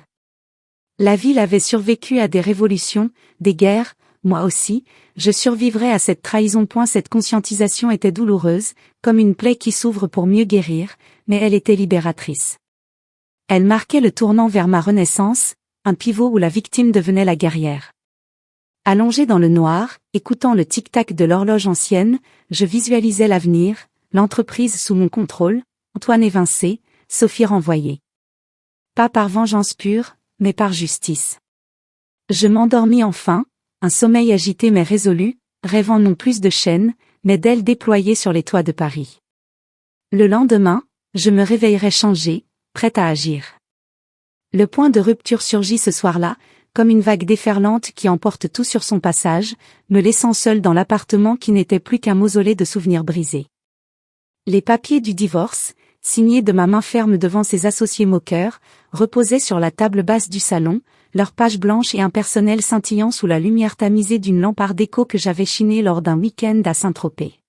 La ville avait survécu à des révolutions, des guerres, moi aussi, je survivrais à cette trahison. Cette conscientisation était douloureuse, comme une plaie qui s'ouvre pour mieux guérir, mais elle était libératrice. Elle marquait le tournant vers ma renaissance, un pivot où la victime devenait la guerrière. Allongé dans le noir, écoutant le tic-tac de l'horloge ancienne, je visualisais l'avenir, l'entreprise sous mon contrôle, Antoine évincé, Sophie renvoyée. Pas par vengeance pure, mais par justice. Je m'endormis enfin, un sommeil agité mais résolu, rêvant non plus de chaînes, mais d'ailes déployées sur les toits de Paris. Le lendemain, je me réveillerai changé, prête à agir. Le point de rupture surgit ce soir-là, comme une vague déferlante qui emporte tout sur son passage, me laissant seule dans l'appartement qui n'était plus qu'un mausolée de souvenirs brisés. Les papiers du divorce, signés de ma main ferme devant ses associés moqueurs, reposaient sur la table basse du salon, leurs pages blanches et impersonnelles scintillant sous la lumière tamisée d'une lampe art déco que j'avais chinée lors d'un week-end à Saint-Tropez.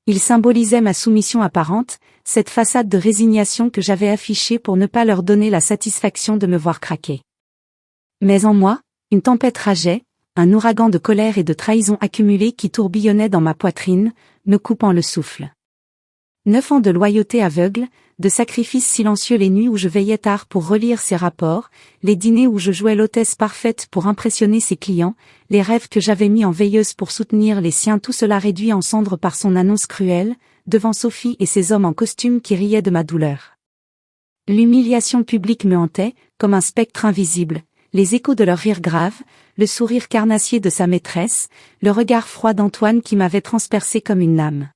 Ils symbolisaient ma soumission apparente, cette façade de résignation que j'avais affichée pour ne pas leur donner la satisfaction de me voir craquer. Mais en moi, une tempête rageait, un ouragan de colère et de trahison accumulée qui tourbillonnait dans ma poitrine, me coupant le souffle. 9 ans de loyauté aveugle, de sacrifices silencieux, les nuits où je veillais tard pour relire ses rapports, les dîners où je jouais l'hôtesse parfaite pour impressionner ses clients, les rêves que j'avais mis en veilleuse pour soutenir les siens, tout cela réduit en cendres par son annonce cruelle, devant Sophie et ses hommes en costume qui riaient de ma douleur. L'humiliation publique me hantait, comme un spectre invisible, les échos de leur rire grave, le sourire carnassier de sa maîtresse, le regard froid d'Antoine qui m'avait transpercé comme une lame.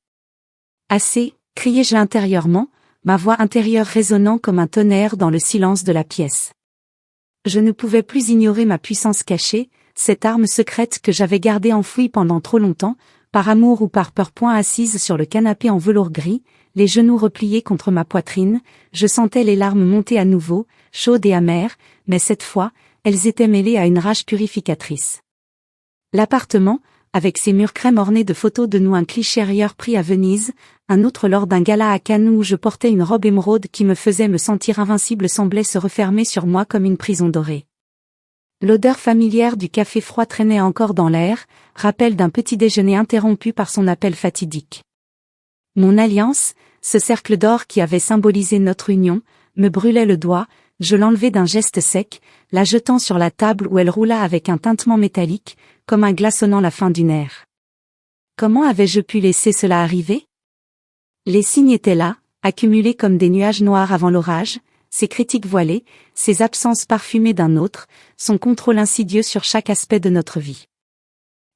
Assez, criai-je intérieurement, ma voix intérieure résonnant comme un tonnerre dans le silence de la pièce. Je ne pouvais plus ignorer ma puissance cachée, cette arme secrète que j'avais gardée enfouie pendant trop longtemps, par amour ou par peur. Assise sur le canapé en velours gris, les genoux repliés contre ma poitrine, je sentais les larmes monter à nouveau, chaudes et amères, mais cette fois, elles étaient mêlées à une rage purificatrice. L'appartement, avec ses murs crème ornés de photos de nous, un cliché rieur pris à Venise, un autre lors d'un gala à Cannes où je portais une robe émeraude qui me faisait me sentir invincible, semblait se refermer sur moi comme une prison dorée. L'odeur familière du café froid traînait encore dans l'air, rappel d'un petit déjeuner interrompu par son appel fatidique. Mon alliance, ce cercle d'or qui avait symbolisé notre union, me brûlait le doigt, je l'enlevai d'un geste sec, la jetant sur la table où elle roula avec un tintement métallique, comme un glaçonnant la fin d'une ère. Comment avais-je pu laisser cela arriver? Les signes étaient là, accumulés comme des nuages noirs avant l'orage, ses critiques voilées, ses absences parfumées d'un autre, son contrôle insidieux sur chaque aspect de notre vie.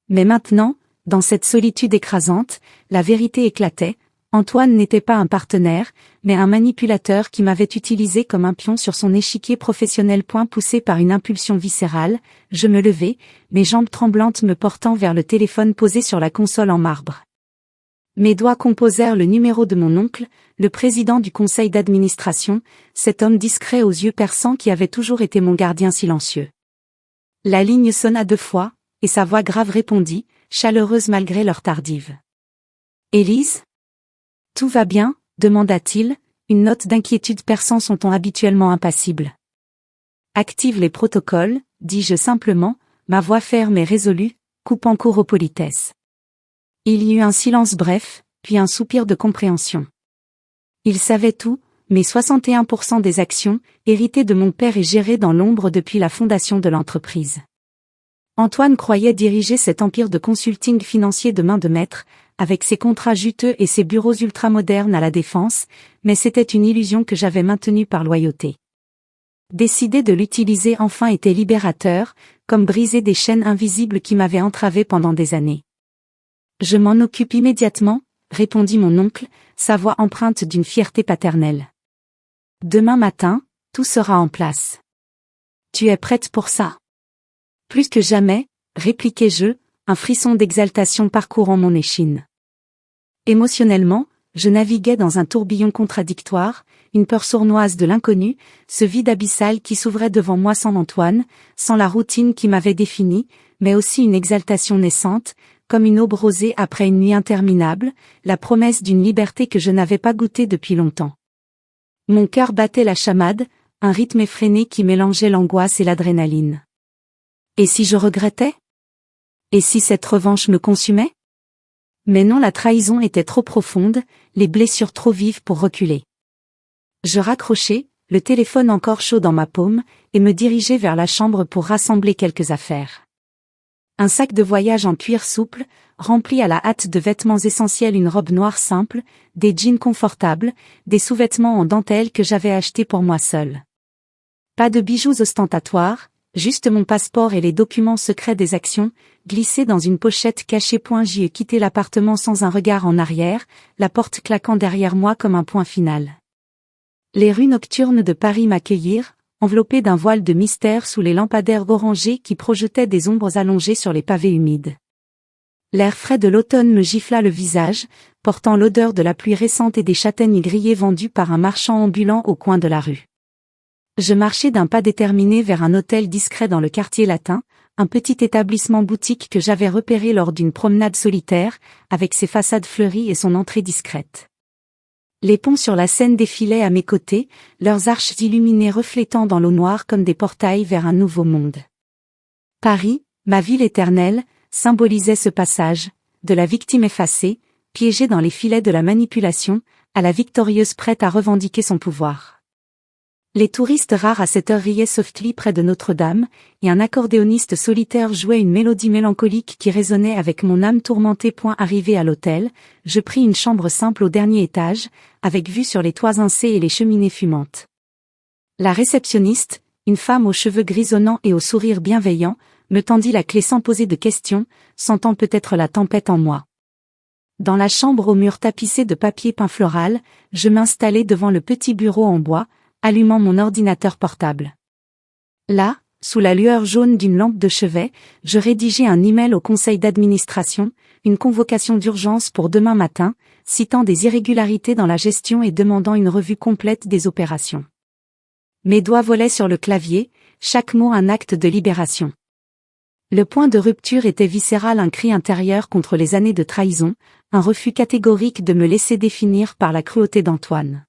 Mais maintenant, dans cette solitude écrasante, la vérité éclatait. Antoine n'était pas un partenaire, mais un manipulateur qui m'avait utilisé comme un pion sur son échiquier professionnel. Poussé par une impulsion viscérale, je me levai, mes jambes tremblantes me portant vers le téléphone posé sur la console en marbre. Mes doigts composèrent le numéro de mon oncle, le président du conseil d'administration, cet homme discret aux yeux perçants qui avait toujours été mon gardien silencieux. La ligne sonna 2 fois, et sa voix grave répondit, chaleureuse malgré l'heure tardive. « Élise ? Tout va bien ?» demanda-t-il, une note d'inquiétude perçant son ton habituellement impassible. « Active les protocoles », dis-je simplement, ma voix ferme et résolue, coupant court aux politesses. Il y eut un silence bref, puis un soupir de compréhension. Il savait tout, mais 61% des actions, héritées de mon père et gérées dans l'ombre depuis la fondation de l'entreprise. Antoine croyait diriger cet empire de consulting financier de main de maître, avec ses contrats juteux et ses bureaux ultramodernes à la défense, mais c'était une illusion que j'avais maintenue par loyauté. Décider de l'utiliser enfin était libérateur, comme briser des chaînes invisibles qui m'avaient entravé pendant des années. Je m'en occupe immédiatement, répondit mon oncle, sa voix empreinte d'une fierté paternelle. Demain matin, tout sera en place. Tu es prête pour ça? Plus que jamais, répliquai-je, un frisson d'exaltation parcourant mon échine. Émotionnellement, je naviguais dans un tourbillon contradictoire, une peur sournoise de l'inconnu, ce vide abyssal qui s'ouvrait devant moi sans Antoine, sans la routine qui m'avait défini, mais aussi une exaltation naissante, comme une aube rosée après une nuit interminable, la promesse d'une liberté que je n'avais pas goûtée depuis longtemps. Mon cœur battait la chamade, un rythme effréné qui mélangeait l'angoisse et l'adrénaline. Et si je regrettais? Et si cette revanche me consumait? Mais non, la trahison était trop profonde, les blessures trop vives pour reculer. Je raccrochai, le téléphone encore chaud dans ma paume, et me dirigeai vers la chambre pour rassembler quelques affaires. Un sac de voyage en cuir souple, rempli à la hâte de vêtements essentiels, une robe noire simple, des jeans confortables, des sous-vêtements en dentelle que j'avais achetés pour moi seul. Pas de bijoux ostentatoires, juste mon passeport et les documents secrets des actions, glissés dans une pochette cachée. J'y ai quitté l'appartement sans un regard en arrière, la porte claquant derrière moi comme un point final. Les rues nocturnes de Paris m'accueillirent, enveloppées d'un voile de mystère sous les lampadaires orangés qui projetaient des ombres allongées sur les pavés humides. L'air frais de l'automne me gifla le visage, portant l'odeur de la pluie récente et des châtaignes grillées vendues par un marchand ambulant au coin de la rue. Je marchais d'un pas déterminé vers un hôtel discret dans le quartier latin, un petit établissement boutique que j'avais repéré lors d'une promenade solitaire, avec ses façades fleuries et son entrée discrète. Les ponts sur la Seine défilaient à mes côtés, leurs arches illuminées reflétant dans l'eau noire comme des portails vers un nouveau monde. Paris, ma ville éternelle, symbolisait ce passage, de la victime effacée, piégée dans les filets de la manipulation, à la victorieuse prête à revendiquer son pouvoir. Les touristes rares à cette heure riaient softly près de Notre-Dame, et un accordéoniste solitaire jouait une mélodie mélancolique qui résonnait avec mon âme tourmentée. Arrivé à l'hôtel, je pris une chambre simple au dernier étage, avec vue sur les toits incés et les cheminées fumantes. La réceptionniste, une femme aux cheveux grisonnants et au sourire bienveillant, me tendit la clé sans poser de questions, sentant peut-être la tempête en moi. Dans la chambre aux murs tapissés de papier peint floral, je m'installai devant le petit bureau en bois, allumant mon ordinateur portable. Là, sous la lueur jaune d'une lampe de chevet, je rédigeai un email au conseil d'administration, une convocation d'urgence pour demain matin, citant des irrégularités dans la gestion et demandant une revue complète des opérations. Mes doigts volaient sur le clavier, chaque mot un acte de libération. Le point de rupture était viscéral, un cri intérieur contre les années de trahison, un refus catégorique de me laisser définir par la cruauté d'Antoine.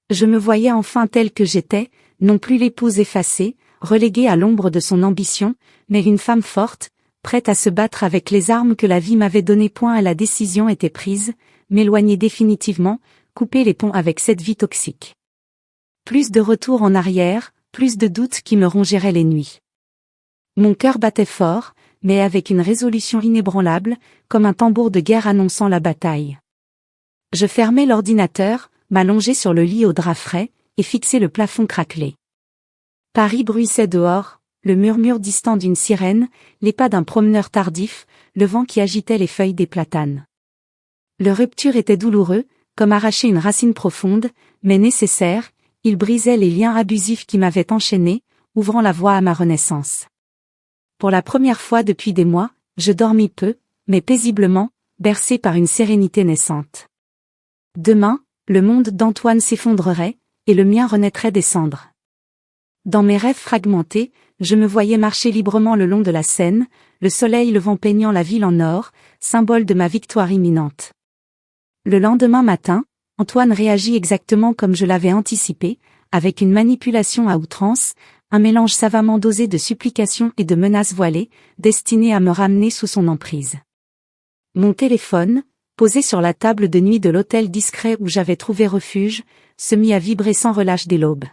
Je me voyais enfin telle que j'étais, non plus l'épouse effacée, reléguée à l'ombre de son ambition, mais une femme forte, prête à se battre avec les armes que la vie m'avait données. La décision était prise, m'éloigner définitivement, couper les ponts avec cette vie toxique. Plus de retour en arrière, plus de doutes qui me rongeraient les nuits. Mon cœur battait fort, mais avec une résolution inébranlable, comme un tambour de guerre annonçant la bataille. Je fermai l'ordinateur, m'allongeai sur le lit au drap frais, et fixai le plafond craquelé. Paris bruissait dehors, le murmure distant d'une sirène, les pas d'un promeneur tardif, le vent qui agitait les feuilles des platanes. Le rupture était douloureux, comme arracher une racine profonde, mais nécessaire, il brisait les liens abusifs qui m'avaient enchaîné, ouvrant la voie à ma renaissance. Pour la première fois depuis des mois, je dormis peu, mais paisiblement, bercé par une sérénité naissante. Demain, le monde d'Antoine s'effondrerait, et le mien renaîtrait des cendres. Dans mes rêves fragmentés, je me voyais marcher librement le long de la Seine, le soleil levant peignant la ville en or, symbole de ma victoire imminente. Le lendemain matin, Antoine réagit exactement comme je l'avais anticipé, avec une manipulation à outrance, un mélange savamment dosé de supplications et de menaces voilées, destinées à me ramener sous son emprise. Mon téléphone, posé sur la table de nuit de l'hôtel discret où j'avais trouvé refuge, se mit à vibrer sans relâche dès l'aube.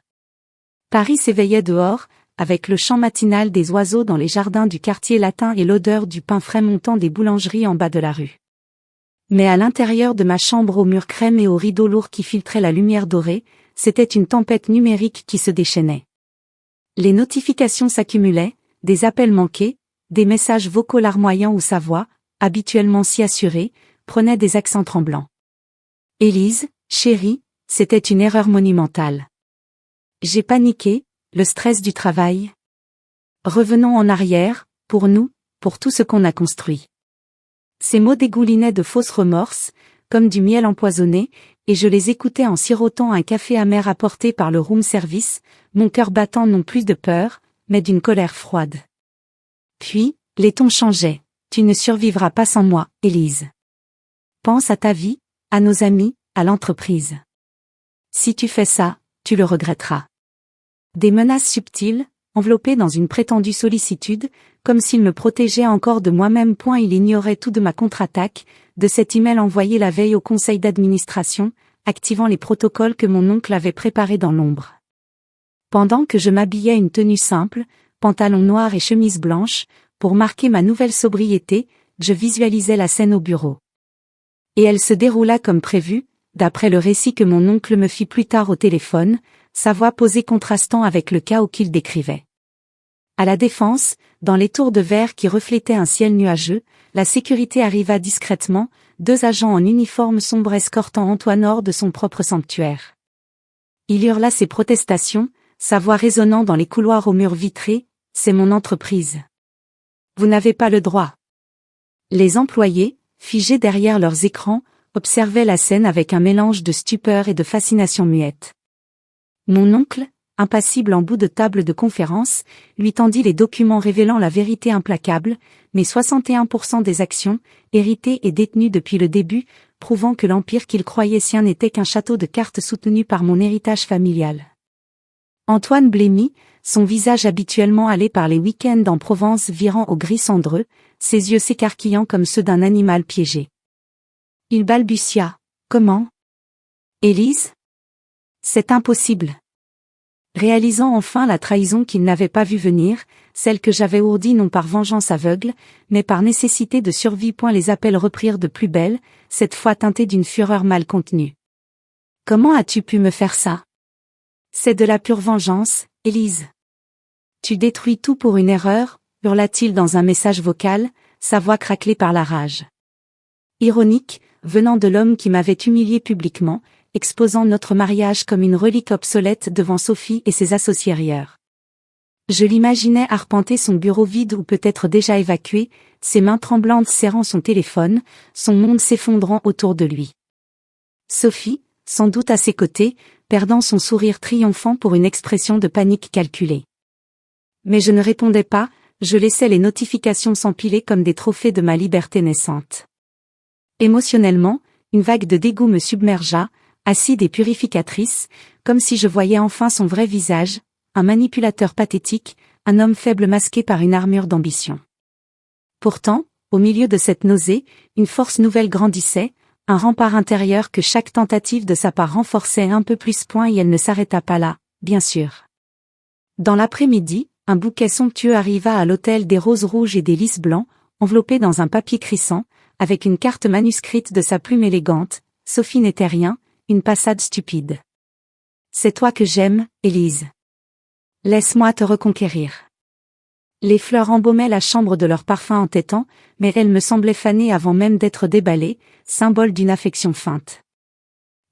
Paris s'éveillait dehors, avec le chant matinal des oiseaux dans les jardins du quartier latin et l'odeur du pain frais montant des boulangeries en bas de la rue. Mais à l'intérieur de ma chambre aux murs crème et aux rideaux lourds qui filtraient la lumière dorée, c'était une tempête numérique qui se déchaînait. Les notifications s'accumulaient, des appels manqués, des messages vocaux larmoyants où sa voix, habituellement si assurée, prenait des accents tremblants. Élise, chérie, c'était une erreur monumentale. J'ai paniqué, le stress du travail. Revenons en arrière, pour nous, pour tout ce qu'on a construit. Ces mots dégoulinaient de fausses remords, comme du miel empoisonné, et je les écoutais en sirotant un café amer apporté par le room service, mon cœur battant non plus de peur, mais d'une colère froide. Puis, les tons changeaient. Tu ne survivras pas sans moi, Élise. Pense à ta vie, à nos amis, à l'entreprise. Si tu fais ça, tu le regretteras. Des menaces subtiles, enveloppées dans une prétendue sollicitude, comme s'il me protégeait encore de moi-même. Il ignorait tout de ma contre-attaque, de cet email envoyé la veille au conseil d'administration, activant les protocoles que mon oncle avait préparés dans l'ombre. Pendant que je m'habillais une tenue simple, pantalon noir et chemise blanche, pour marquer ma nouvelle sobriété, je visualisais la scène au bureau. Et elle se déroula comme prévu, d'après le récit que mon oncle me fit plus tard au téléphone, sa voix posée contrastant avec le chaos qu'il décrivait. À la Défense, dans les tours de verre qui reflétaient un ciel nuageux, la sécurité arriva discrètement, 2 agents en uniforme sombre escortant Antoine hors de son propre sanctuaire. Il hurla ses protestations, sa voix résonnant dans les couloirs aux murs vitrés, « C'est mon entreprise. Vous n'avez pas le droit. » Les employés, figés derrière leurs écrans, observaient la scène avec un mélange de stupeur et de fascination muette. Mon oncle, impassible en bout de table de conférence, lui tendit les documents révélant la vérité implacable, mais 61% des actions, héritées et détenues depuis le début, prouvant que l'empire qu'il croyait sien n'était qu'un château de cartes soutenu par mon héritage familial. Antoine blêmit, son visage habituellement hâlé par les week-ends en Provence virant au gris cendreux, ses yeux s'écarquillant comme ceux d'un animal piégé. Il balbutia. « Comment ? Élise ? C'est impossible. » Réalisant enfin la trahison qu'il n'avait pas vue venir, celle que j'avais ourdie non par vengeance aveugle, mais par nécessité de survie. Les appels reprirent de plus belle, cette fois teintés d'une fureur mal contenue. « Comment as-tu pu me faire ça ? C'est de la pure vengeance, Élise. Tu détruis tout pour une erreur, hurla-t-il dans un message vocal, sa voix craquelée par la rage. Ironique, venant de l'homme qui m'avait humilié publiquement, exposant notre mariage comme une relique obsolète devant Sophie et ses associés rieurs. Je l'imaginais arpenter son bureau vide ou peut-être déjà évacué, ses mains tremblantes serrant son téléphone, son monde s'effondrant autour de lui. Sophie, sans doute à ses côtés, perdant son sourire triomphant pour une expression de panique calculée. Mais je ne répondais pas, je laissais les notifications s'empiler comme des trophées de ma liberté naissante. Émotionnellement, une vague de dégoût me submergea, acide et purificatrice, comme si je voyais enfin son vrai visage, un manipulateur pathétique, un homme faible masqué par une armure d'ambition. Pourtant, au milieu de cette nausée, une force nouvelle grandissait, un rempart intérieur que chaque tentative de sa part renforçait un peu plus. Et elle ne s'arrêta pas là, bien sûr. Dans l'après-midi, un bouquet somptueux arriva à l'hôtel des roses rouges et des lys blancs, enveloppé dans un papier crissant, avec une carte manuscrite de sa plume élégante. Sophie n'était rien, une passade stupide. C'est toi que j'aime, Élise. Laisse-moi te reconquérir. Les fleurs embaumaient la chambre de leur parfum entêtant, mais elles me semblaient fanées avant même d'être déballées, symbole d'une affection feinte.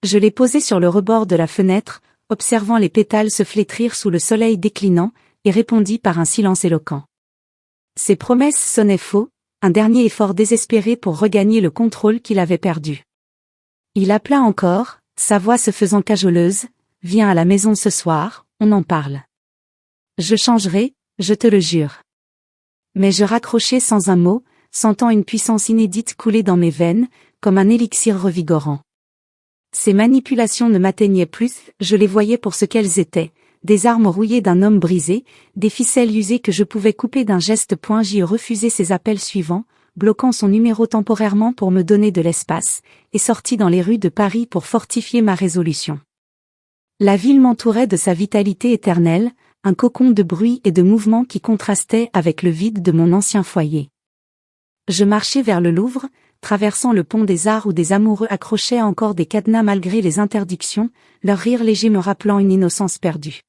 Je les posai sur le rebord de la fenêtre, observant les pétales se flétrir sous le soleil déclinant, et répondis par un silence éloquent. Ses promesses sonnaient faux, un dernier effort désespéré pour regagner le contrôle qu'il avait perdu. Il appela encore, sa voix se faisant cajoleuse, « Viens à la maison ce soir, on en parle. » Je changerai, je te le jure. Mais je raccrochai sans un mot, sentant une puissance inédite couler dans mes veines, comme un élixir revigorant. Ces manipulations ne m'atteignaient plus, je les voyais pour ce qu'elles étaient, des armes rouillées d'un homme brisé, des ficelles usées que je pouvais couper d'un geste. J'y refusai ses appels suivants, bloquant son numéro temporairement pour me donner de l'espace, et sortis dans les rues de Paris pour fortifier ma résolution. La ville m'entourait de sa vitalité éternelle, un cocon de bruit et de mouvement qui contrastait avec le vide de mon ancien foyer. Je marchai vers le Louvre, traversant le pont des Arts où des amoureux accrochaient encore des cadenas malgré les interdictions, leur rire léger me rappelant une innocence perdue.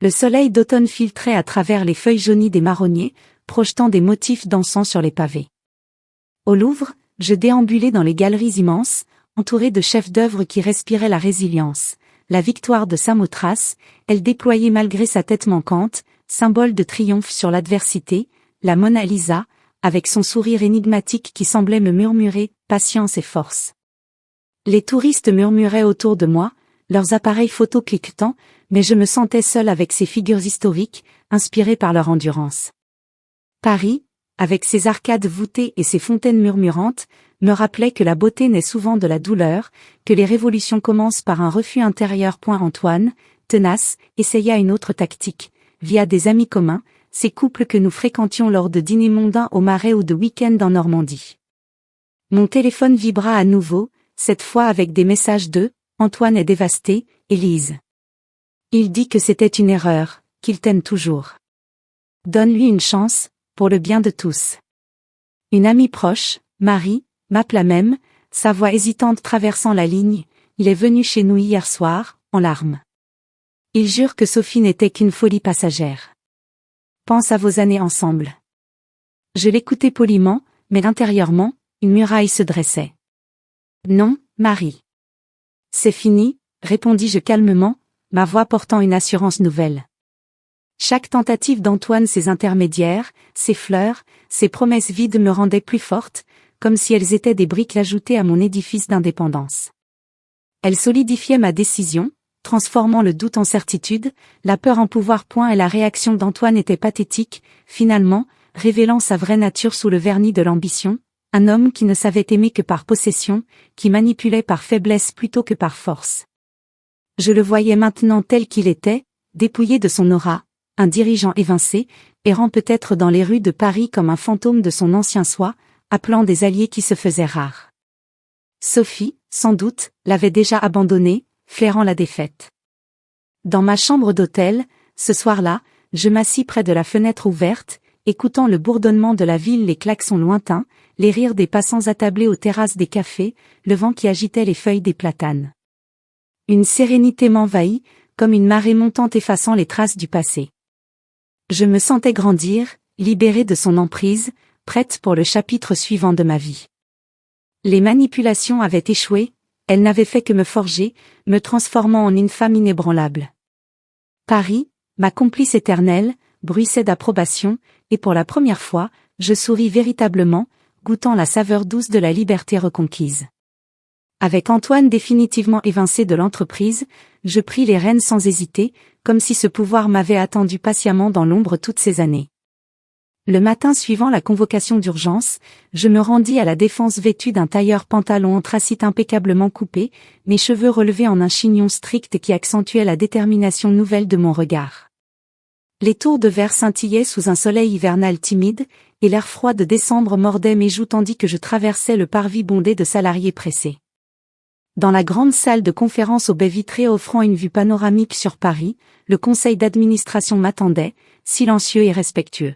Le soleil d'automne filtrait à travers les feuilles jaunies des marronniers, projetant des motifs dansants sur les pavés. Au Louvre, Je déambulais dans les galeries immenses, entourée de chefs-d'œuvre qui respiraient la résilience. La victoire de Samothrace, elle déployait malgré sa tête manquante, symbole de triomphe sur l'adversité, la Mona Lisa, avec son sourire énigmatique qui semblait me murmurer « patience et force ». Les touristes murmuraient autour de moi, leurs appareils photo cliquetant, mais je me sentais seule avec ces figures historiques, inspirées par leur endurance. Paris, avec ses arcades voûtées et ses fontaines murmurantes, me rappelait que la beauté naît souvent de la douleur, que les révolutions commencent par un refus intérieur. Antoine, tenace, essaya une autre tactique, via des amis communs, ces couples que nous fréquentions lors de dîners mondains au Marais ou de week-ends en Normandie. Mon téléphone vibra à nouveau, cette fois avec des messages de « Antoine est dévasté, Élise. Il dit que c'était une erreur, qu'il t'aime toujours. Donne-lui une chance, pour le bien de tous. » Une amie proche, Marie, m'appela même, sa voix hésitante traversant la ligne, « Il est venu chez nous hier soir, en larmes. Il jure que Sophie n'était qu'une folie passagère. Pense à vos années ensemble. » Je l'écoutais poliment, mais intérieurement, une muraille se dressait. « Non, Marie. C'est fini, » répondis-je calmement, ma voix portant une assurance nouvelle. Chaque tentative d'Antoine, ses intermédiaires, ses fleurs, ses promesses vides me rendaient plus forte, comme si elles étaient des briques ajoutées à mon édifice d'indépendance. Elles solidifiaient ma décision, transformant le doute en certitude, la peur en pouvoir. Et la réaction d'Antoine était pathétique, finalement, révélant sa vraie nature sous le vernis de l'ambition, un homme qui ne savait aimer que par possession, qui manipulait par faiblesse plutôt que par force. Je le voyais maintenant tel qu'il était, dépouillé de son aura, un dirigeant évincé, errant peut-être dans les rues de Paris comme un fantôme de son ancien soi, appelant des alliés qui se faisaient rares. Sophie, sans doute, l'avait déjà abandonné, flairant la défaite. Dans ma chambre d'hôtel, ce soir-là, je m'assis près de la fenêtre ouverte, écoutant le bourdonnement de la ville, les klaxons lointains, les rires des passants attablés aux terrasses des cafés, le vent qui agitait les feuilles des platanes. Une sérénité m'envahit, comme une marée montante effaçant les traces du passé. Je me sentais grandir, libérée de son emprise, prête pour le chapitre suivant de ma vie. Les manipulations avaient échoué, elles n'avaient fait que me forger, me transformant en une femme inébranlable. Paris, ma complice éternelle, bruissait d'approbation, et pour la première fois, je souris véritablement, goûtant la saveur douce de la liberté reconquise. Avec Antoine définitivement évincé de l'entreprise, je pris les rênes sans hésiter, comme si ce pouvoir m'avait attendu patiemment dans l'ombre toutes ces années. Le matin suivant la convocation d'urgence, je me rendis à la Défense vêtue d'un tailleur pantalon anthracite impeccablement coupé, mes cheveux relevés en un chignon strict qui accentuait la détermination nouvelle de mon regard. Les tours de verre scintillaient sous un soleil hivernal timide, et l'air froid de décembre mordait mes joues tandis que je traversais le parvis bondé de salariés pressés. Dans la grande salle de conférence aux baies vitrées offrant une vue panoramique sur Paris, le conseil d'administration m'attendait, silencieux et respectueux.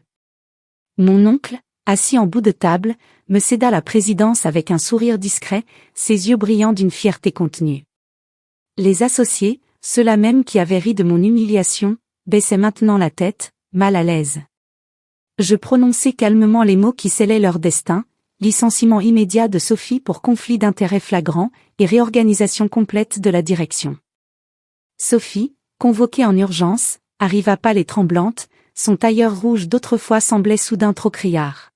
Mon oncle, assis en bout de table, me céda la présidence avec un sourire discret, ses yeux brillants d'une fierté contenue. Les associés, ceux-là même qui avaient ri de mon humiliation, baissaient maintenant la tête, mal à l'aise. Je prononçai calmement les mots qui scellaient leur destin, licenciement immédiat de Sophie pour conflit d'intérêts flagrant et réorganisation complète de la direction. Sophie, convoquée en urgence, arriva pâle et tremblante, son tailleur rouge d'autrefois semblait soudain trop criard.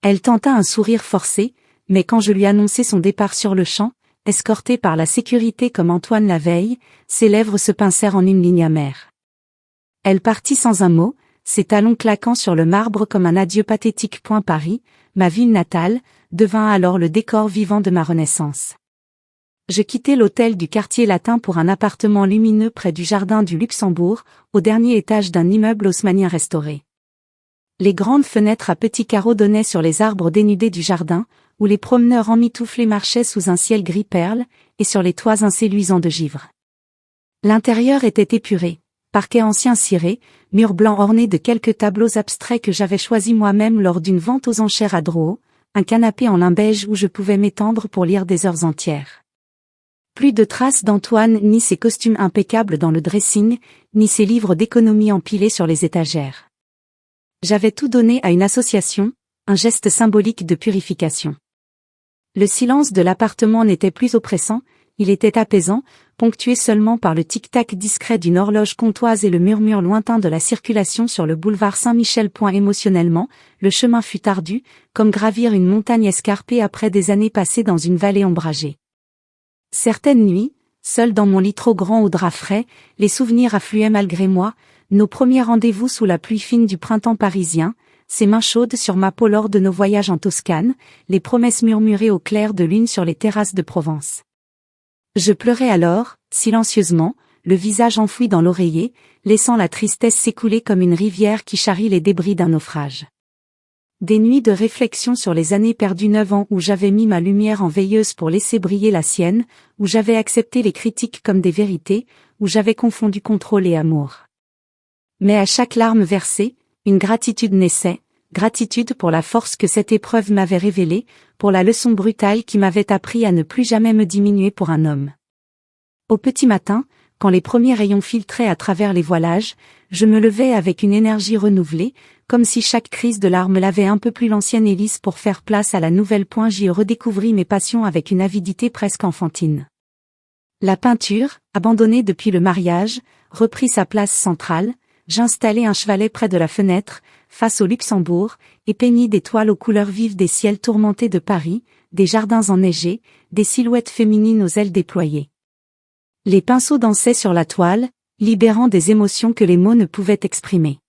Elle tenta un sourire forcé, mais quand je lui annonçai son départ sur le champ, escortée par la sécurité comme Antoine la veille, ses lèvres se pincèrent en une ligne amère. Elle partit sans un mot, ses talons claquant sur le marbre comme un adieu pathétique. Paris, ma ville natale, devint alors le décor vivant de ma renaissance. Je quittai l'hôtel du quartier latin pour un appartement lumineux près du jardin du Luxembourg, au dernier étage d'un immeuble haussmannien restauré. Les grandes fenêtres à petits carreaux donnaient sur les arbres dénudés du jardin, où les promeneurs emmitouflés marchaient sous un ciel gris perle, et sur les toits inséluisants de givre. L'intérieur était épuré, parquet ancien ciré, murs blancs ornés de quelques tableaux abstraits que j'avais choisis moi-même lors d'une vente aux enchères à Drouot, un canapé en lin beige où je pouvais m'étendre pour lire des heures entières. Plus de traces d'Antoine, ni ses costumes impeccables dans le dressing, ni ses livres d'économie empilés sur les étagères. J'avais tout donné à une association, un geste symbolique de purification. Le silence de l'appartement n'était plus oppressant, il était apaisant, ponctué seulement par le tic-tac discret d'une horloge comtoise et le murmure lointain de la circulation sur le boulevard Saint-Michel. Émotionnellement, le chemin fut ardu, comme gravir une montagne escarpée après des années passées dans une vallée ombragée. Certaines nuits, seul dans mon lit trop grand aux draps frais, les souvenirs affluaient malgré moi, nos premiers rendez-vous sous la pluie fine du printemps parisien, ses mains chaudes sur ma peau lors de nos voyages en Toscane, les promesses murmurées au clair de lune sur les terrasses de Provence. Je pleurais alors, silencieusement, le visage enfoui dans l'oreiller, laissant la tristesse s'écouler comme une rivière qui charrie les débris d'un naufrage. Des nuits de réflexion sur les années perdues 9 ans où j'avais mis ma lumière en veilleuse pour laisser briller la sienne, où j'avais accepté les critiques comme des vérités, où j'avais confondu contrôle et amour. Mais à chaque larme versée, une gratitude naissait, gratitude pour la force que cette épreuve m'avait révélée, pour la leçon brutale qui m'avait appris à ne plus jamais me diminuer pour un homme. Au petit matin, quand les premiers rayons filtraient à travers les voilages, je me levais avec une énergie renouvelée, comme si chaque crise de larmes lavait un peu plus l'ancienne Élise pour faire place à la nouvelle. J'y redécouvris mes passions avec une avidité presque enfantine. La peinture, abandonnée depuis le mariage, reprit sa place centrale, j'installai un chevalet près de la fenêtre, face au Luxembourg, et peignis des toiles aux couleurs vives des ciels tourmentés de Paris, des jardins enneigés, des silhouettes féminines aux ailes déployées. Les pinceaux dansaient sur la toile, libérant des émotions que les mots ne pouvaient exprimer.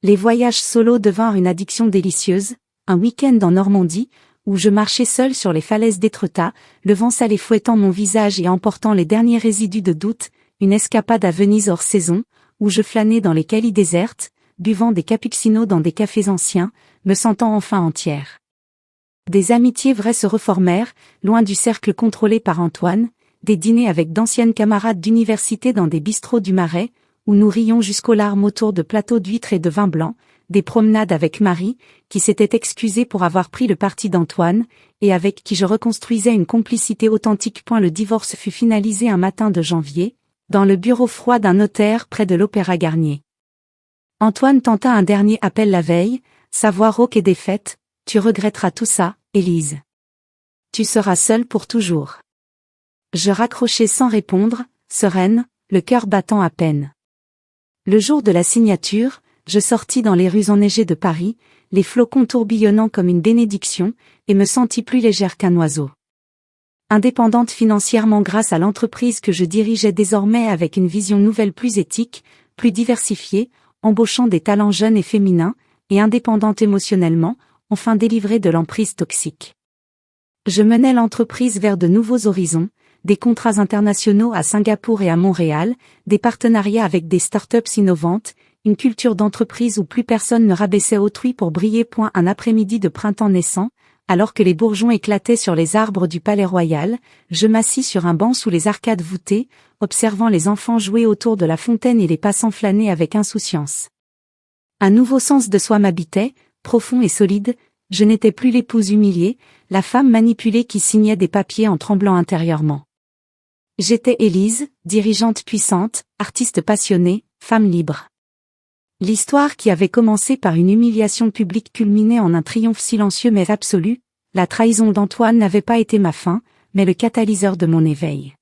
Les voyages solos devinrent une addiction délicieuse, un week-end en Normandie, où je marchais seul sur les falaises d'Étretat, le vent salé fouettant mon visage et emportant les derniers résidus de doute, une escapade à Venise hors saison, où je flânais dans les Cali désertes, buvant des cappuccinos dans des cafés anciens, me sentant enfin entière. Des amitiés vraies se reformèrent, loin du cercle contrôlé par Antoine, des dîners avec d'anciennes camarades d'université dans des bistrots du Marais, où nous rions jusqu'aux larmes autour de plateaux d'huîtres et de vin blanc, des promenades avec Marie, qui s'était excusée pour avoir pris le parti d'Antoine, et avec qui je reconstruisais une complicité authentique. Le divorce fut finalisé un matin de janvier, dans le bureau froid d'un notaire près de l'Opéra Garnier. Antoine tenta un dernier appel la veille, sa voix rauque et défaite, « Tu regretteras tout ça, Élise. Tu seras seule pour toujours. » Je raccrochai sans répondre, sereine, le cœur battant à peine. Le jour de la signature, je sortis dans les rues enneigées de Paris, les flocons tourbillonnant comme une bénédiction, et me sentis plus légère qu'un oiseau. Indépendante financièrement grâce à l'entreprise que je dirigeais désormais avec une vision nouvelle plus éthique, plus diversifiée, embauchant des talents jeunes et féminins, et indépendante émotionnellement, enfin délivrée de l'emprise toxique. Je menais l'entreprise vers de nouveaux horizons, des contrats internationaux à Singapour et à Montréal, des partenariats avec des startups innovantes, une culture d'entreprise où plus personne ne rabaissait autrui pour briller. Un après-midi de printemps naissant, alors que les bourgeons éclataient sur les arbres du Palais Royal, je m'assis sur un banc sous les arcades voûtées, observant les enfants jouer autour de la fontaine et les passants flâner avec insouciance. Un nouveau sens de soi m'habitait, profond et solide, je n'étais plus l'épouse humiliée, la femme manipulée qui signait des papiers en tremblant intérieurement. J'étais Élise, dirigeante puissante, artiste passionnée, femme libre. L'histoire qui avait commencé par une humiliation publique culminait en un triomphe silencieux mais absolu. La trahison d'Antoine n'avait pas été ma fin, mais le catalyseur de mon éveil.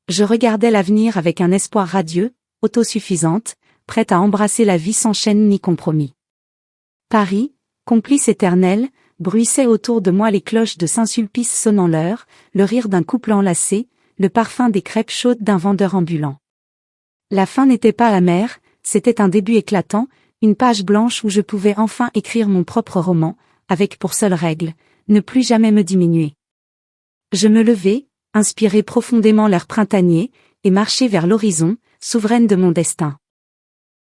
Je regardais l'avenir avec un espoir radieux, autosuffisante, prête à embrasser la vie sans chaîne ni compromis. Paris, complice éternel, bruissaient autour de moi les cloches de Saint-Sulpice sonnant l'heure, le rire d'un couple enlacé, le parfum des crêpes chaudes d'un vendeur ambulant. La fin n'était pas amère, c'était un début éclatant, une page blanche où je pouvais enfin écrire mon propre roman, avec pour seule règle, ne plus jamais me diminuer. Je me levai, inspirai profondément l'air printanier, et marchai vers l'horizon, souveraine de mon destin.